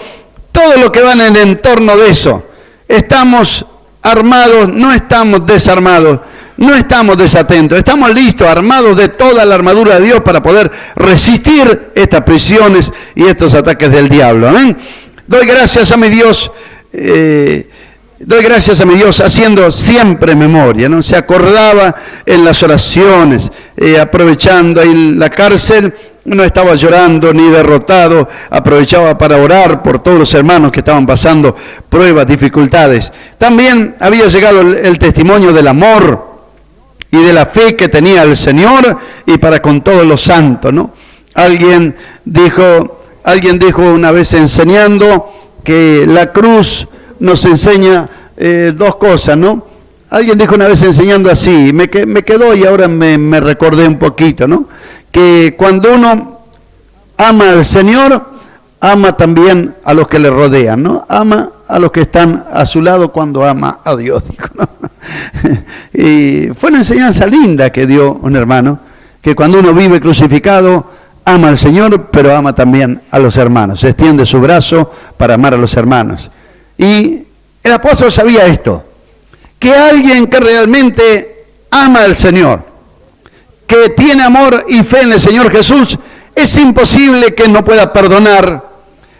todo lo que va en el entorno de eso. Estamos armados, no estamos desarmados, no estamos desatentos, estamos listos, armados de toda la armadura de Dios para poder resistir estas prisiones y estos ataques del diablo. ¿Amén? Doy gracias a mi Dios, haciendo siempre memoria, ¿no? Se acordaba en las oraciones, aprovechando ahí la cárcel. No estaba llorando ni derrotado, aprovechaba para orar por todos los hermanos que estaban pasando pruebas, dificultades. También había llegado el testimonio del amor y de la fe que tenía el Señor y para con todos los santos, ¿no? Alguien dijo una vez enseñando que la cruz nos enseña dos cosas, ¿no? Alguien dijo una vez enseñando así, me quedó y ahora me recordé un poquito, ¿no? Que cuando uno ama al Señor, ama también a los que le rodean, ¿no? Ama a los que están a su lado cuando ama a Dios, dijo, ¿no? Y fue una enseñanza linda que dio un hermano, que cuando uno vive crucificado, ama al Señor, pero ama también a los hermanos. Se extiende su brazo para amar a los hermanos. Y el apóstol sabía esto, que alguien que realmente ama al Señor, que tiene amor y fe en el Señor Jesús, es imposible que no pueda perdonar,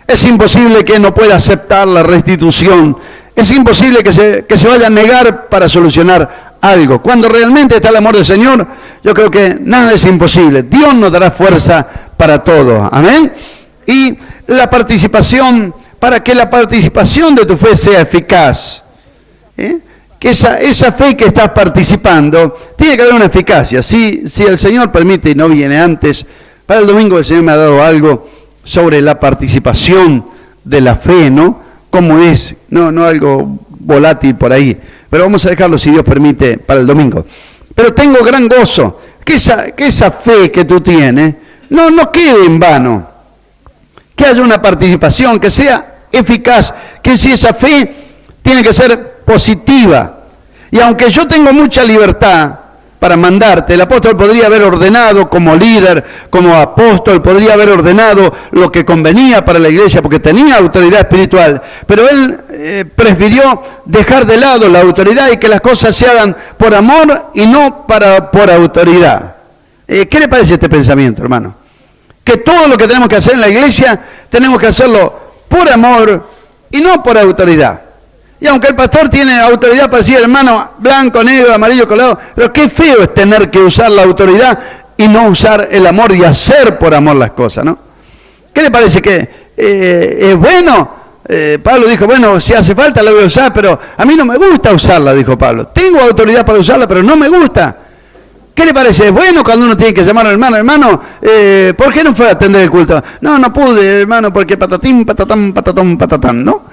es imposible que no pueda aceptar la restitución, es imposible que se vaya a negar para solucionar algo. Cuando realmente está el amor del Señor, yo creo que nada es imposible. Dios nos dará fuerza para todo, amén. Y la participación, para que la participación de tu fe sea eficaz, que esa fe que estás participando, tiene que haber una eficacia. Si el Señor permite y no viene antes, para el domingo el Señor me ha dado algo sobre la participación de la fe, ¿no? ¿Cómo es? No algo volátil por ahí, pero vamos a dejarlo si Dios permite para el domingo. Pero tengo gran gozo, que esa fe que tú tienes no quede en vano, que haya una participación, que sea eficaz, que si esa fe tiene que ser positiva. Y aunque yo tengo mucha libertad para mandarte, el apóstol podría haber ordenado como líder, como apóstol, podría haber ordenado lo que convenía para la iglesia, porque tenía autoridad espiritual, pero él prefirió dejar de lado la autoridad y que las cosas se hagan por amor y no por autoridad. ¿Qué le parece este pensamiento, hermano? Que todo lo que tenemos que hacer en la iglesia, tenemos que hacerlo por amor y no por autoridad. Y aunque el pastor tiene autoridad para decir, hermano, blanco, negro, amarillo, colorado, pero qué feo es tener que usar la autoridad y no usar el amor y hacer por amor las cosas, ¿no? ¿Qué le parece que es bueno Pablo dijo, bueno, si hace falta la voy a usar, pero a mí no me gusta usarla, dijo Pablo. Tengo autoridad para usarla, pero no me gusta. ¿Qué le parece? ¿Es bueno cuando uno tiene que llamar al hermano? Hermano, ¿por qué no fue a atender el culto? No pude, hermano, porque patatín, patatán, patatón, patatán, ¿no?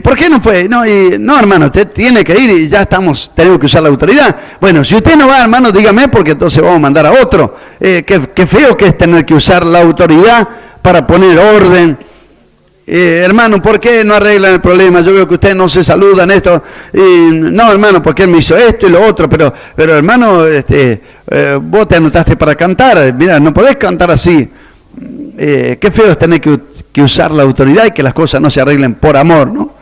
¿Por qué no fue? No, hermano, usted tiene que ir y ya tenemos que usar la autoridad. Bueno, si usted no va, hermano, dígame, porque entonces vamos a mandar a otro. Qué feo que es tener que usar la autoridad para poner orden. Hermano, ¿por qué no arreglan el problema? Yo veo que ustedes no se saludan esto. No, hermano, porque él me hizo esto y lo otro. Pero hermano, vos te anotaste para cantar. Mira, no podés cantar así. Qué feo es tener que usar la autoridad y que las cosas no se arreglen por amor, ¿no?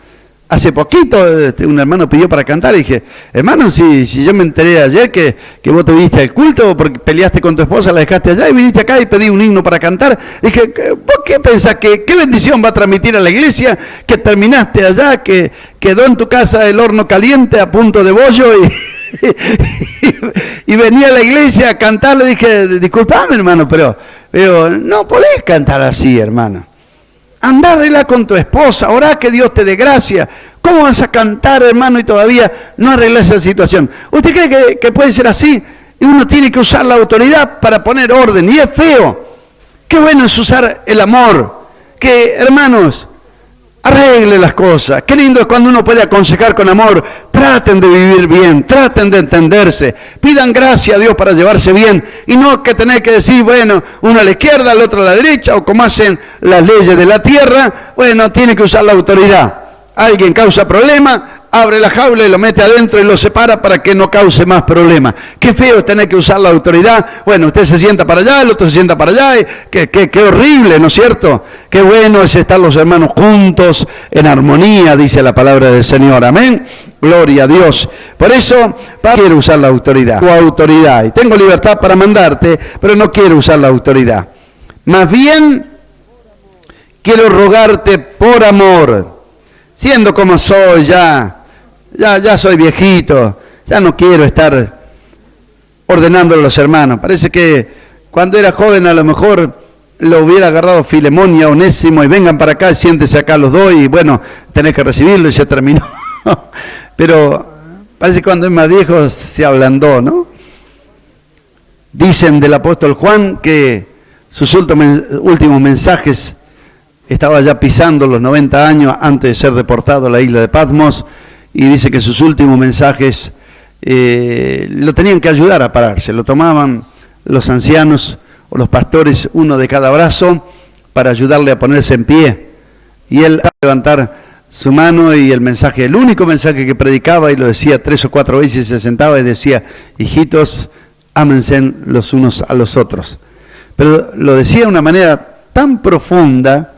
Hace poquito un hermano pidió para cantar y dije, hermano, si yo me enteré ayer que vos te viniste al culto porque peleaste con tu esposa, la dejaste allá y viniste acá y pedí un himno para cantar, dije, ¿vos qué pensás? ¿Qué bendición va a transmitir a la iglesia que terminaste allá, que quedó en tu casa el horno caliente a punto de bollo y venía a la iglesia a cantar? Le dije, disculpame, hermano, pero no podés cantar así, hermano. Andá, arregla con tu esposa, orá que Dios te dé gracia. ¿Cómo vas a cantar, hermano, y todavía no arreglas esa situación? ¿Usted cree que puede ser así? Y uno tiene que usar la autoridad para poner orden, y es feo. Qué bueno es usar el amor. Que, hermanos, arregle las cosas. Qué lindo es cuando uno puede aconsejar con amor. Traten de vivir bien, traten de entenderse. Pidan gracia a Dios para llevarse bien. Y no que tener que decir, bueno, uno a la izquierda, el otro a la derecha, o como hacen las leyes de la tierra. Bueno, tiene que usar la autoridad. Alguien causa problema, abre la jaula y lo mete adentro y lo separa para que no cause más problemas. Qué feo es tener que usar la autoridad. Bueno, usted se sienta para allá, el otro se sienta para allá. Qué horrible, ¿no es cierto? Qué bueno es estar los hermanos juntos en armonía, dice la palabra del Señor. Amén. Gloria a Dios. Por eso, quiero usar la autoridad. Tu autoridad. Y tengo libertad para mandarte, pero no quiero usar la autoridad. Más bien, quiero rogarte por amor. Siendo como soy, ya soy viejito, ya no quiero estar ordenándole a los hermanos. Parece que cuando era joven a lo mejor lo hubiera agarrado Filemón y a Onésimo y vengan para acá, siéntese acá los dos y bueno, tenés que recibirlo y se terminó. Pero parece que cuando es más viejo se ablandó, ¿no? Dicen del apóstol Juan que sus últimos mensajes, estaba ya pisando los 90 años antes de ser deportado a la isla de Patmos, y dice que sus últimos mensajes lo tenían que ayudar a pararse. Lo tomaban los ancianos o los pastores, uno de cada brazo, para ayudarle a ponerse en pie. Y él levantar su mano y el único mensaje que predicaba, y lo decía 3 o 4 veces, se sentaba y decía, hijitos, ámense los unos a los otros. Pero lo decía de una manera tan profunda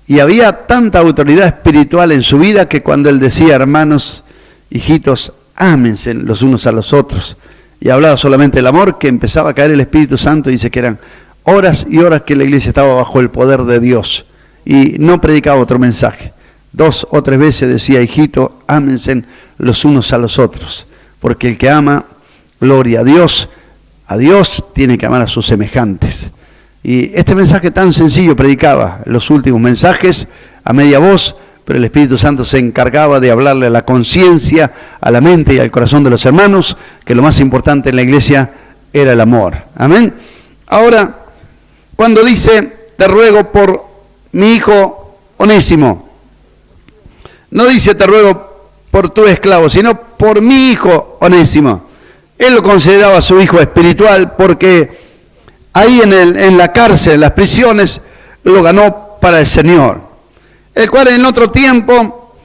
y había tanta autoridad espiritual en su vida que cuando él decía, hermanos, hijitos, ámense los unos a los otros, y hablaba solamente del amor, que empezaba a caer el Espíritu Santo, y dice que eran horas y horas que la iglesia estaba bajo el poder de Dios y no predicaba otro mensaje. 2 o 3 veces decía, hijito, ámense los unos a los otros, porque el que ama, gloria a Dios tiene que amar a sus semejantes. Y este mensaje tan sencillo predicaba, los últimos mensajes a media voz, pero el Espíritu Santo se encargaba de hablarle a la conciencia, a la mente y al corazón de los hermanos, que lo más importante en la iglesia era el amor. Amén. Ahora, cuando dice, te ruego por mi hijo Onésimo, no dice te ruego por tu esclavo, sino por mi hijo Onésimo. Él lo consideraba su hijo espiritual porque ahí en la cárcel, en las prisiones, lo ganó para el Señor. El cual en otro tiempo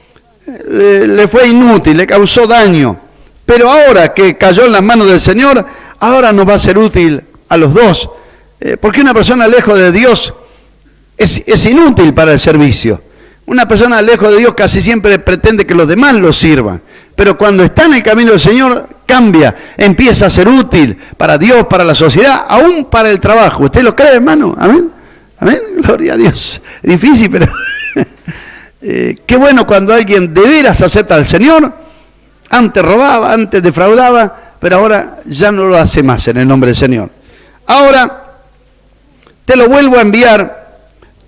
le fue inútil, le causó daño. Pero ahora que cayó en las manos del Señor, ahora nos va a ser útil a los dos. Porque una persona lejos de Dios es inútil para el servicio. Una persona lejos de Dios casi siempre pretende que los demás lo sirvan. Pero cuando está en el camino del Señor, cambia, empieza a ser útil para Dios, para la sociedad, aún para el trabajo. ¿Usted lo cree, hermano? ¿Amén? ¿Amén? Gloria a Dios. Difícil, pero qué bueno cuando alguien de veras acepta al Señor. Antes robaba, antes defraudaba, pero ahora ya no lo hace más en el nombre del Señor. Ahora te lo vuelvo a enviar,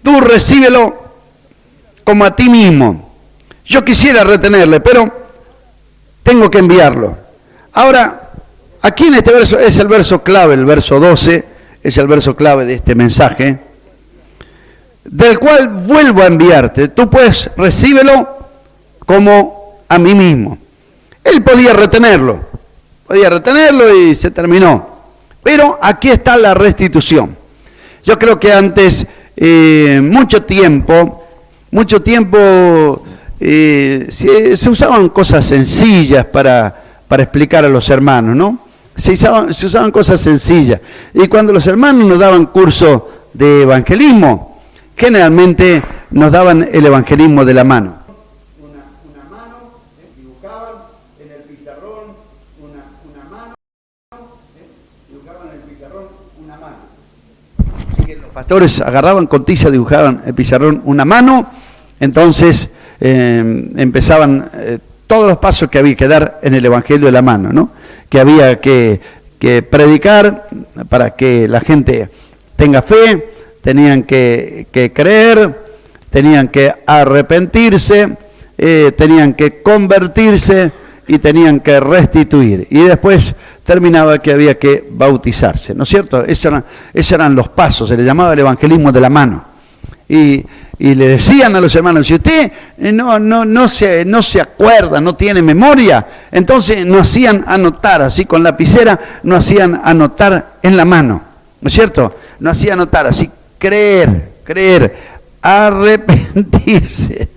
tú recíbelo como a ti mismo. Yo quisiera retenerle, pero tengo que enviarlo. Ahora, aquí en este verso es el verso clave, el verso 12, es el verso clave de este mensaje, del cual vuelvo a enviarte. Tú pues recíbelo como a mí mismo. Él podía retenerlo y se terminó. Pero aquí está la restitución. Yo creo que antes, mucho tiempo, se usaban cosas sencillas para explicar a los hermanos, ¿no? Se usaban cosas sencillas. Y cuando los hermanos nos daban curso de evangelismo, generalmente nos daban el evangelismo de la mano. Una mano, dibujaban en el pizarrón una mano, dibujaban en el pizarrón una mano. Así que los pastores agarraban con tiza, dibujaban en el pizarrón una mano, entonces empezaban todos los pasos que había que dar en el evangelio de la mano, ¿no? Que había que predicar para que la gente tenga fe, tenían que creer, tenían que arrepentirse, tenían que convertirse y tenían que restituir. Y después terminaba que había que bautizarse, ¿no es cierto? Esos eran los pasos, se le llamaba el evangelismo de la mano. Y le decían a los hermanos, si usted no se acuerda, no tiene memoria, entonces no hacían anotar, así con lapicera, no hacían anotar en la mano, ¿no es cierto? No hacían anotar, así creer, arrepentirse,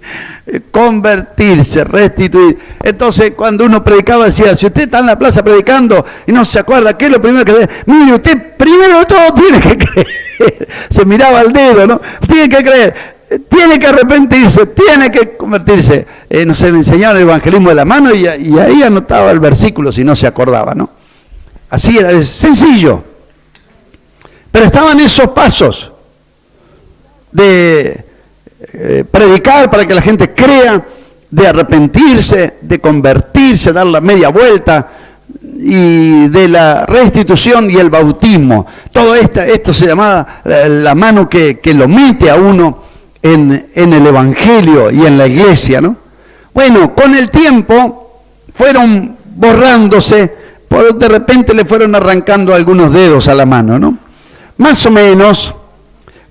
convertirse, restituir. Entonces cuando uno predicaba decía, si usted está en la plaza predicando y no se acuerda, ¿qué es lo primero que debe? Mire, usted primero de todo tiene que creer. Se miraba al dedo, ¿no? Tiene que creer, tiene que arrepentirse, tiene que convertirse. Nos enseñaron el evangelismo de la mano y ahí anotaba el versículo si no se acordaba, ¿no? Así era, es sencillo. Pero estaban esos pasos de predicar para que la gente crea, de arrepentirse, de convertirse, dar la media vuelta, y de la restitución y el bautismo. Todo esto se llamaba la mano que lo mete a uno en el evangelio y en la iglesia, ¿no? Bueno, con el tiempo fueron borrándose, de repente le fueron arrancando algunos dedos a la mano, ¿no? Más o menos,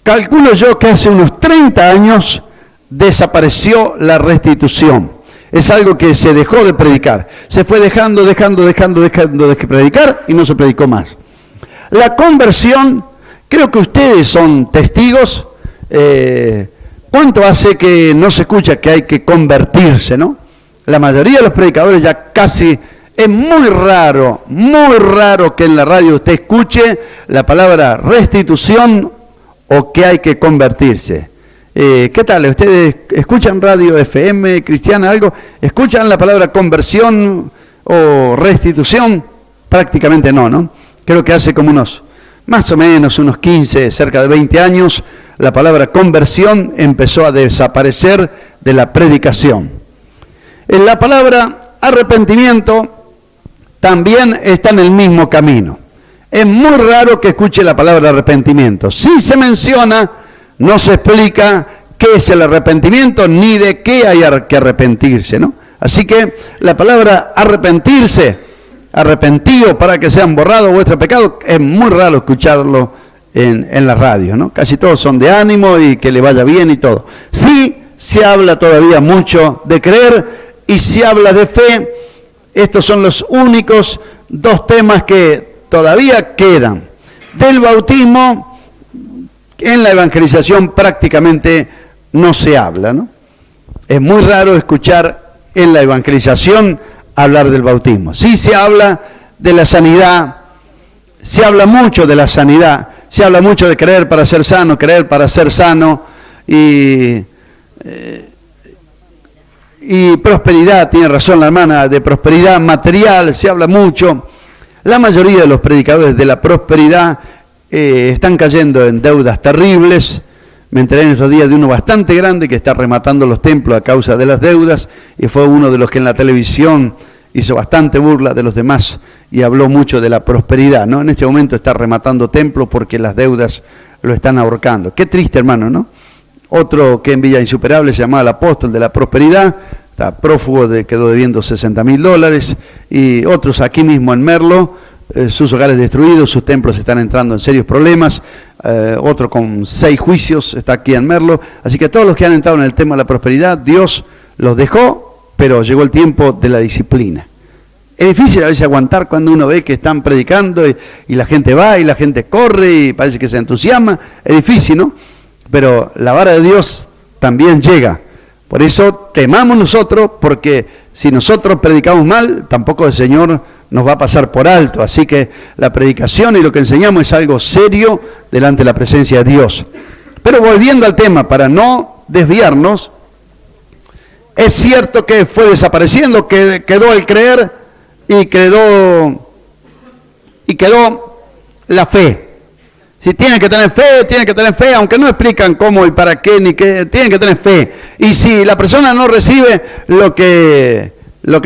calculo yo que hace unos 30 años desapareció la restitución. Es algo que se dejó de predicar. Se fue dejando de predicar y no se predicó más. La conversión, creo que ustedes son testigos. ¿Cuánto hace que no se escucha que hay que convertirse, no? La mayoría de los predicadores ya casi, es muy raro que en la radio usted escuche la palabra restitución o que hay que convertirse. ¿Qué tal? ¿Ustedes escuchan radio FM, cristiana, algo? ¿Escuchan la palabra conversión o restitución? Prácticamente no. Creo que hace como más o menos unos 15, cerca de 20 años, la palabra conversión empezó a desaparecer de la predicación. En la palabra arrepentimiento también está en el mismo camino. Es muy raro que escuche la palabra arrepentimiento. Si se menciona, no se explica qué es el arrepentimiento ni de qué hay que arrepentirse, ¿no? Así que la palabra arrepentirse, arrepentido para que sean borrados vuestros pecados, es muy raro escucharlo en la radio, ¿no? Casi todos son de ánimo y que le vaya bien y todo. Sí se habla todavía mucho de creer y se habla de fe. Estos son los únicos dos temas que todavía quedan. Del bautismo, en la evangelización prácticamente no se habla, ¿no? Es muy raro escuchar en la evangelización hablar del bautismo. Sí se habla de la sanidad, se habla mucho de la sanidad, se habla mucho de creer para ser sano y prosperidad, tiene razón la hermana, de prosperidad material, se habla mucho. La mayoría de los predicadores de la prosperidad están cayendo en deudas terribles. Me enteré en esos días de uno bastante grande que está rematando los templos a causa de las deudas y fue uno de los que en la televisión hizo bastante burla de los demás y habló mucho de la prosperidad, ¿no? En este momento está rematando templos porque las deudas lo están ahorcando. Qué triste, hermano, ¿no? otro que en Villa Insuperable se llamaba el Apóstol de la Prosperidad, está prófugo, quedó debiendo $60.000, y otros aquí mismo en Merlo, sus hogares destruidos, sus templos están entrando en serios problemas, otro con 6 juicios está aquí en Merlo, así que todos los que han entrado en el tema de la prosperidad, Dios los dejó, pero llegó el tiempo de la disciplina. Es difícil a veces aguantar cuando uno ve que están predicando y la gente va y la gente corre y parece que se entusiasma, es difícil, ¿no? Pero la vara de Dios también llega. Por eso temamos nosotros, porque si nosotros predicamos mal, tampoco el Señor nos va a pasar por alto. Así que la predicación y lo que enseñamos es algo serio delante de la presencia de Dios. Pero volviendo al tema, para no desviarnos, es cierto que fue desapareciendo, que quedó el creer y quedó la fe. Si tienen que tener fe, aunque no explican cómo y para qué, ni qué, tienen que tener fe. Y si la persona no recibe lo que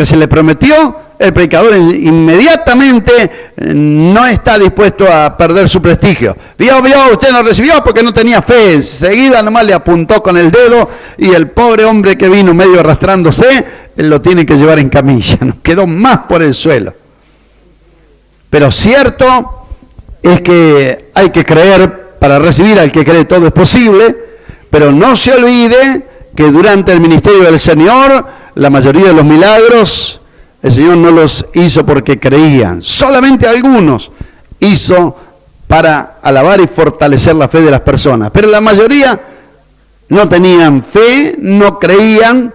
se le prometió, el predicador inmediatamente no está dispuesto a perder su prestigio. Vio, usted no recibió porque no tenía fe. Enseguida nomás le apuntó con el dedo y el pobre hombre que vino medio arrastrándose, lo tiene que llevar en camilla. Nos quedó más por el suelo. Pero cierto es que hay que creer para recibir, al que cree todo es posible, pero no se olvide que durante el ministerio del Señor, la mayoría de los milagros, el Señor no los hizo porque creían, solamente algunos hizo para alabar y fortalecer la fe de las personas, pero la mayoría no tenían fe, no creían,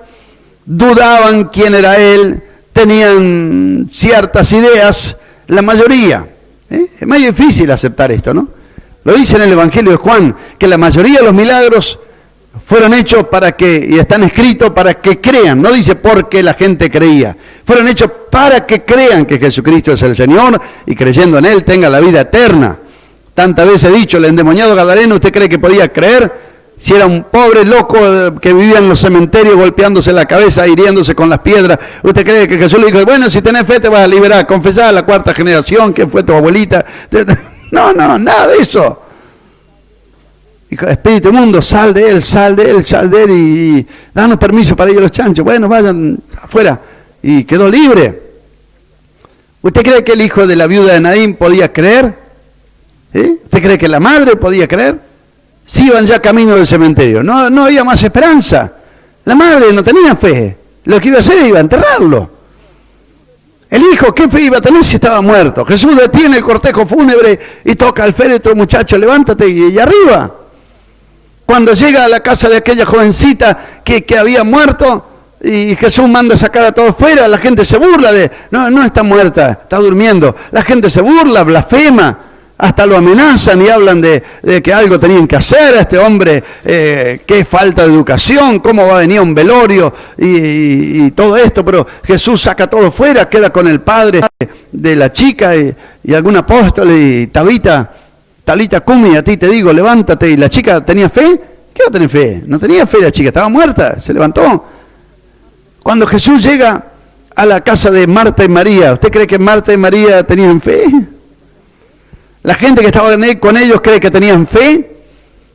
dudaban quién era Él, tenían ciertas ideas, la mayoría. Es más difícil aceptar esto, ¿no? Lo dice en el Evangelio de Juan, que la mayoría de los milagros fueron hechos y están escritos para que crean, no dice porque la gente creía, fueron hechos para que crean que Jesucristo es el Señor y creyendo en Él tengan la vida eterna. Tantas veces he dicho, el endemoniado gadareno, ¿usted cree que podía creer? Si era un pobre loco que vivía en los cementerios golpeándose la cabeza, hiriéndose con las piedras, ¿usted cree que Jesús le dijo, bueno, si tenés fe te vas a liberar, confesá a la 4ª generación, que fue tu abuelita? No, nada de eso. Dijo, espíritu inmundo, sal de él y danos permiso para ir a los chanchos. Bueno, vayan afuera. Y quedó libre. ¿Usted cree que el hijo de la viuda de Naín podía creer? ¿Usted cree que la madre podía creer? Si iban ya camino del cementerio, no había más esperanza. La madre no tenía fe. Lo que iba a hacer iba a enterrarlo. El hijo, ¿qué fe iba a tener si estaba muerto? Jesús detiene el cortejo fúnebre y toca al féretro, muchacho, levántate y arriba. Cuando llega a la casa de aquella jovencita que había muerto y Jesús manda a sacar a todos fuera, la gente se burla no está muerta, está durmiendo. La gente se burla, blasfema. Hasta lo amenazan y hablan de que algo tenían que hacer a este hombre, qué falta de educación, cómo va a venir a un velorio y todo esto, pero Jesús saca todo fuera, queda con el padre de la chica y algún apóstol y Talita Cumi, a ti te digo, levántate, y la chica tenía fe. ¿Qué va a tener fe? No tenía fe la chica, estaba muerta, se levantó. Cuando Jesús llega a la casa de Marta y María, ¿usted cree que Marta y María tenían fe? La gente que estaba con ellos cree que tenían fe.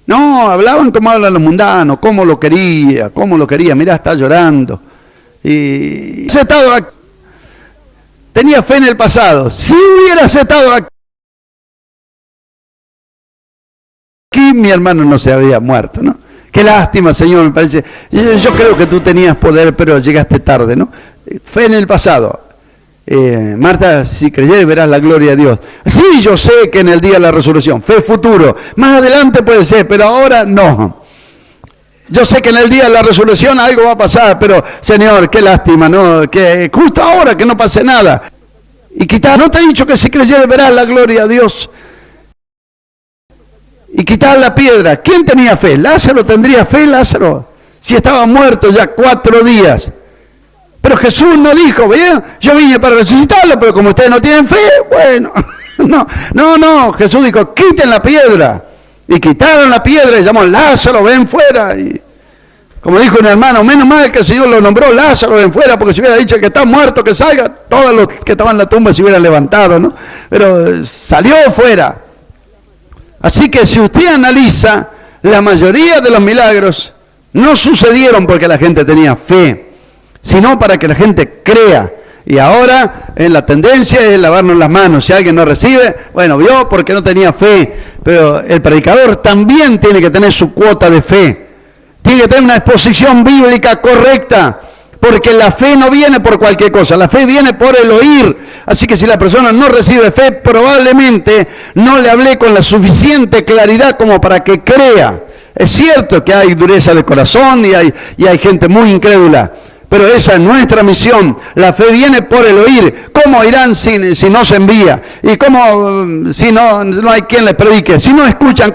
No, hablaban como hablan los mundanos, cómo lo quería, mirá, está llorando. Y tenía fe en el pasado. Si hubiera aceptado aquí, mi hermano no se había muerto, ¿no? Qué lástima, Señor, me parece. Yo creo que tú tenías poder, pero llegaste tarde, ¿no? Fe en el pasado. Marta, si creyeres verás la gloria de Dios. Sí, yo sé que en el día de la resurrección, fe futuro, más adelante puede ser, pero ahora no. Yo sé que en el día de la resurrección algo va a pasar, pero Señor, qué lástima, ¿no? Que justo ahora que no pase nada. Y quitar, ¿no te he dicho que si creyeres verás la gloria de Dios? Y quitar la piedra. ¿Quién tenía fe? Lázaro tendría fe, Lázaro, si estaba muerto ya 4 días. Pero Jesús no dijo, ¿vean? Yo vine para resucitarlo, pero como ustedes no tienen fe, bueno, no, Jesús dijo, quiten la piedra. Y quitaron la piedra y llamó, Lázaro, ven fuera. Y como dijo un hermano, menos mal que el Señor lo nombró, Lázaro, ven fuera, porque si hubiera dicho que está muerto, que salga, todos los que estaban en la tumba se hubieran levantado, ¿no? Pero salió fuera. Así que si usted analiza La mayoría de los milagros no sucedieron porque la gente tenía fe, sino para que la gente crea. Y ahora la tendencia es lavarnos las manos. Si alguien no recibe, bueno, vio porque no tenía fe. Pero el predicador también tiene que tener su cuota de fe. Tiene que tener una exposición bíblica correcta. Porque la fe no viene por cualquier cosa. La fe viene por el oír. Así que si la persona no recibe fe, probablemente no le hablé con la suficiente claridad como para que crea. Es cierto que hay dureza de corazón y hay gente muy incrédula. Pero esa es nuestra misión. La fe viene por el oír. ¿Cómo irán si no se envía? ¿Y cómo si no hay quien les predique? Si no escuchan,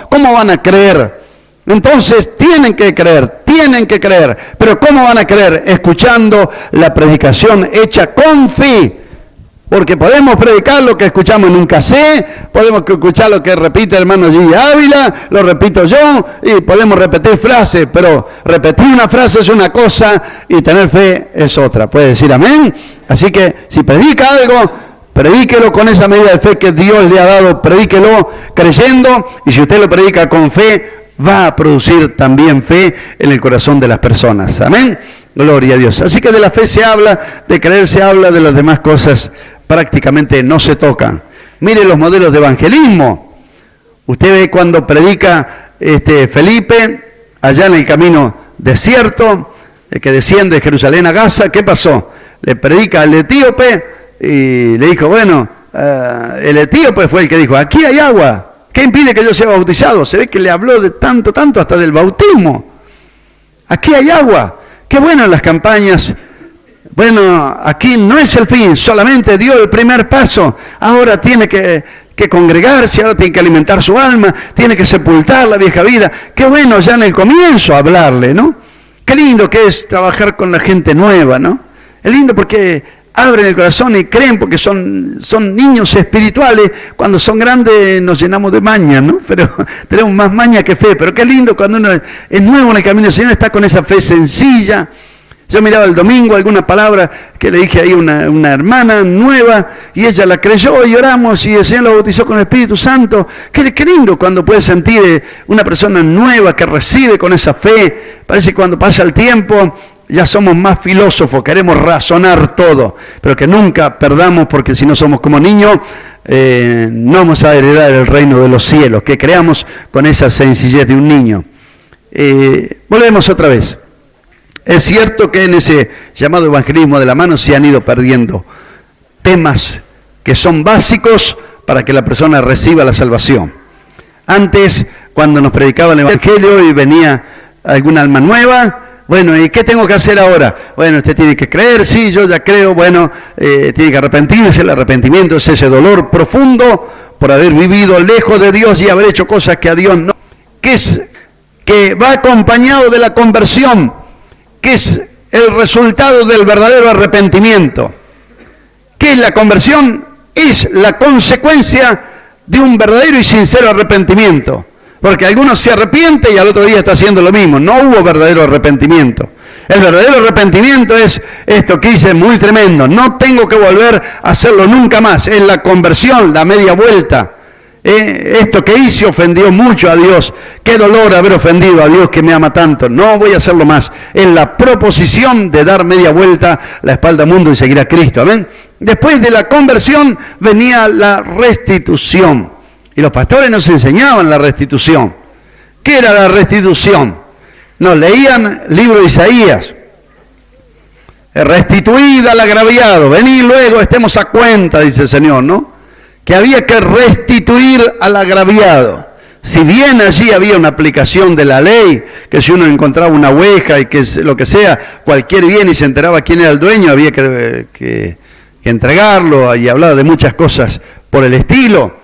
¿cómo van a creer? Entonces tienen que creer. Pero ¿cómo van a creer? Escuchando la predicación hecha con fe. Porque podemos predicar lo que escuchamos en un cassette, podemos escuchar lo que repite el hermano G. Ávila, lo repito yo, y podemos repetir frases, pero repetir una frase es una cosa y tener fe es otra. ¿Puede decir amén? Así que si predica algo, predíquelo con esa medida de fe que Dios le ha dado, predíquelo creyendo, y si usted lo predica con fe, va a producir también fe en el corazón de las personas. Amén. Gloria a Dios. Así que de la fe se habla, de creer se habla, de las demás cosas prácticamente no se tocan. Mire los modelos de evangelismo. Usted ve cuando predica Felipe, allá en el camino desierto, que desciende de Jerusalén a Gaza, ¿qué pasó? Le predica al etíope y le dijo, bueno, el etíope fue el que dijo, aquí hay agua, ¿qué impide que yo sea bautizado? Se ve que le habló de tanto, hasta del bautismo. Aquí hay agua. Qué bueno las campañas. Bueno, aquí no es el fin, solamente dio el primer paso. Ahora tiene que congregarse, ahora tiene que alimentar su alma, tiene que sepultar la vieja vida. Qué bueno ya en el comienzo hablarle, ¿no? Qué lindo que es trabajar con la gente nueva, ¿no? Es lindo porque abren el corazón y creen porque son niños espirituales. Cuando son grandes nos llenamos de maña, ¿no? Pero tenemos más maña que fe. Pero qué lindo cuando uno es nuevo en el camino del Señor, está con esa fe sencilla. Yo miraba el domingo alguna palabra que le dije ahí a una hermana nueva y ella la creyó y oramos y el Señor la bautizó con el Espíritu Santo. Qué lindo cuando puedes sentir una persona nueva que recibe con esa fe. Parece que cuando pasa el tiempo ya somos más filósofos, queremos razonar todo, pero que nunca perdamos, porque si no somos como niños, no vamos a heredar el reino de los cielos, que creamos con esa sencillez de un niño. Volvemos otra vez. Es cierto que en ese llamado evangelismo de la mano se han ido perdiendo temas que son básicos para que la persona reciba la salvación. Antes, cuando nos predicaba el evangelio y venía alguna alma nueva, bueno, ¿y qué tengo que hacer ahora? Bueno, usted tiene que creer, sí, yo ya creo, bueno, tiene que arrepentirse. El arrepentimiento es ese dolor profundo por haber vivido lejos de Dios y haber hecho cosas que a Dios no, que va acompañado de la conversión, que es el resultado del verdadero arrepentimiento. ¿Qué es la conversión? Es la consecuencia de un verdadero y sincero arrepentimiento. Porque algunos se arrepienten y al otro día está haciendo lo mismo. No hubo verdadero arrepentimiento. El verdadero arrepentimiento es esto que hice muy tremendo. No tengo que volver a hacerlo nunca más. Es la conversión, la media vuelta. Esto que hice ofendió mucho a Dios. Qué dolor haber ofendido a Dios que me ama tanto. No voy a hacerlo más. Es la proposición de dar media vuelta la espalda al mundo y seguir a Cristo. ¿Ven? Después de la conversión venía la restitución. Y los pastores nos enseñaban la restitución. ¿Qué era la restitución? Nos leían el libro de Isaías. Restituid al agraviado. Venid luego, estemos a cuenta, dice el Señor, ¿no? Que había que restituir al agraviado. Si bien allí había una aplicación de la ley, que si uno encontraba una oveja y que lo que sea, cualquier bien y se enteraba quién era el dueño, había que entregarlo, y hablaba de muchas cosas por el estilo,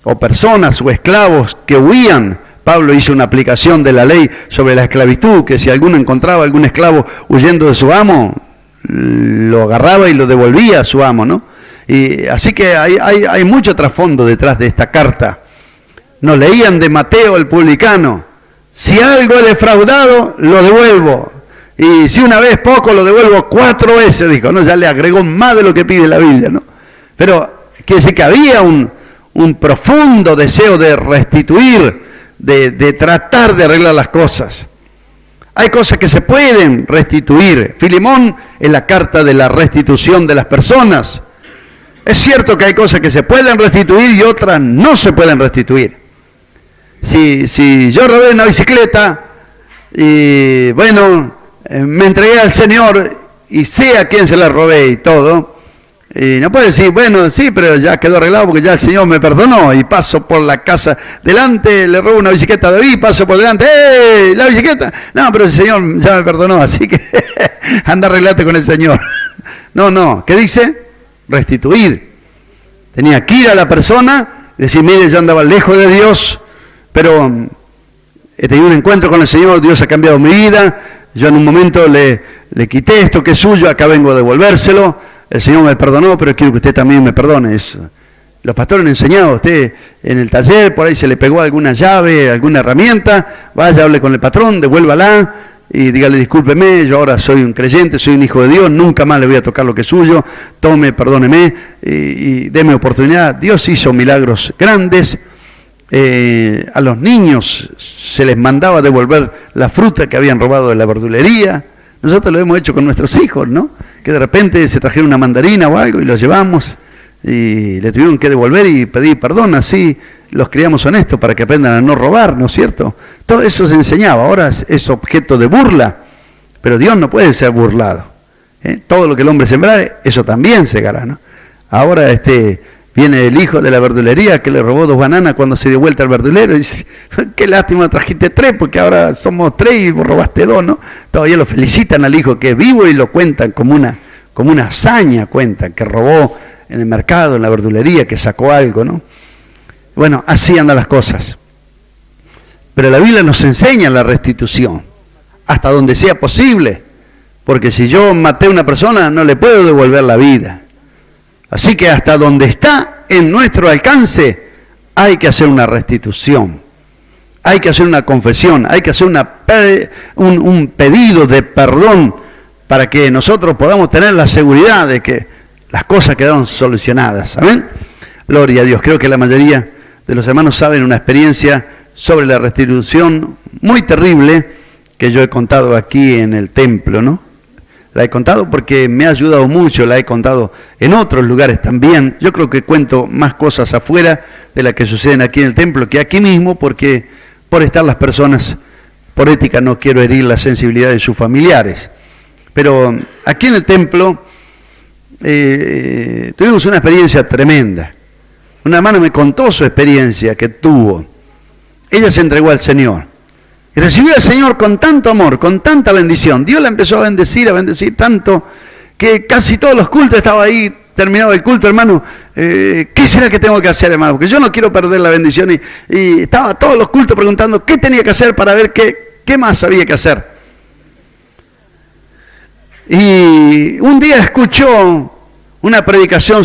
o personas o esclavos que huían. Pablo hizo una aplicación de la ley sobre la esclavitud, que si alguno encontraba algún esclavo huyendo de su amo, lo agarraba y lo devolvía a su amo, ¿no? Y así que hay mucho trasfondo detrás de esta carta. Nos leían de Mateo el publicano: si algo he defraudado, lo devuelvo. Y si una vez poco, lo devuelvo 4 veces, dijo, ¿no? Ya le agregó más de lo que pide la Biblia, ¿no? Pero quiere decir que había un profundo deseo de restituir, de tratar de arreglar las cosas. Hay cosas que se pueden restituir. Filemón es la carta de la restitución de las personas. Es cierto que hay cosas que se pueden restituir y otras no se pueden restituir. Si yo robé una bicicleta y bueno, me entregué al Señor y sé a quién se la robé y todo, y no puedo decir, bueno, sí, pero ya quedó arreglado porque ya el Señor me perdonó y paso por la casa delante, le robo una bicicleta a David, paso por delante, ¡eh! ¿La bicicleta? No, pero el Señor ya me perdonó, así que anda arreglate con el Señor. No, ¿qué dice? Restituir. Tenía que ir a la persona y decir, mire, yo andaba lejos de Dios, pero he tenido un encuentro con el Señor, Dios ha cambiado mi vida, yo en un momento le quité esto que es suyo, acá vengo a devolvérselo, el Señor me perdonó, pero quiero que usted también me perdone. Los pastores han enseñado a usted en el taller, por ahí se le pegó alguna llave, alguna herramienta, vaya, hable con el patrón, devuélvala y dígale, discúlpeme, yo ahora soy un creyente, soy un hijo de Dios, nunca más le voy a tocar lo que es suyo, tome, perdóneme y deme oportunidad. Dios hizo milagros grandes. A los niños se les mandaba devolver la fruta que habían robado de la verdulería. Nosotros lo hemos hecho con nuestros hijos, ¿no? Que de repente se trajeron una mandarina o algo y los llevamos y le tuvieron que devolver y pedir perdón, así los criamos honestos para que aprendan a no robar, ¿no es cierto? Todo eso se enseñaba, ahora es objeto de burla, pero Dios no puede ser burlado. Todo lo que el hombre sembrare, eso también segará, ¿no? Ahora viene el hijo de la verdulería que le robó 2 bananas cuando se dio vuelta al verdulero y dice, qué lástima, trajiste 3 porque ahora somos 3 y vos robaste 2, ¿no? Todavía lo felicitan al hijo que es vivo y lo cuentan como una hazaña, cuentan que robó en el mercado, en la verdulería, que sacó algo, ¿no? Bueno, así andan las cosas. Pero la Biblia nos enseña la restitución, hasta donde sea posible, porque si yo maté a una persona no le puedo devolver la vida. Así que hasta donde está en nuestro alcance hay que hacer una restitución, hay que hacer una confesión, hay que hacer un pedido de perdón para que nosotros podamos tener la seguridad de que las cosas quedaron solucionadas. ¿Amén? Gloria a Dios. Creo que la mayoría de los hermanos saben una experiencia sobre la restitución muy terrible que yo he contado aquí en el templo, ¿no? La he contado porque me ha ayudado mucho, la he contado en otros lugares también. Yo creo que cuento más cosas afuera de las que suceden aquí en el templo que aquí mismo, porque por estar las personas, por ética no quiero herir la sensibilidad de sus familiares. Pero aquí en el templo tuvimos una experiencia tremenda. Una hermana me contó su experiencia que tuvo. Ella se entregó al Señor. Y recibió al Señor con tanto amor, con tanta bendición. Dios la empezó a bendecir tanto, que casi todos los cultos estaba ahí, terminado el culto, hermano, ¿qué será que tengo que hacer, hermano? Porque yo no quiero perder la bendición. Y estaba todos los cultos preguntando qué tenía que hacer para ver qué más había que hacer. Y un día escuchó una predicación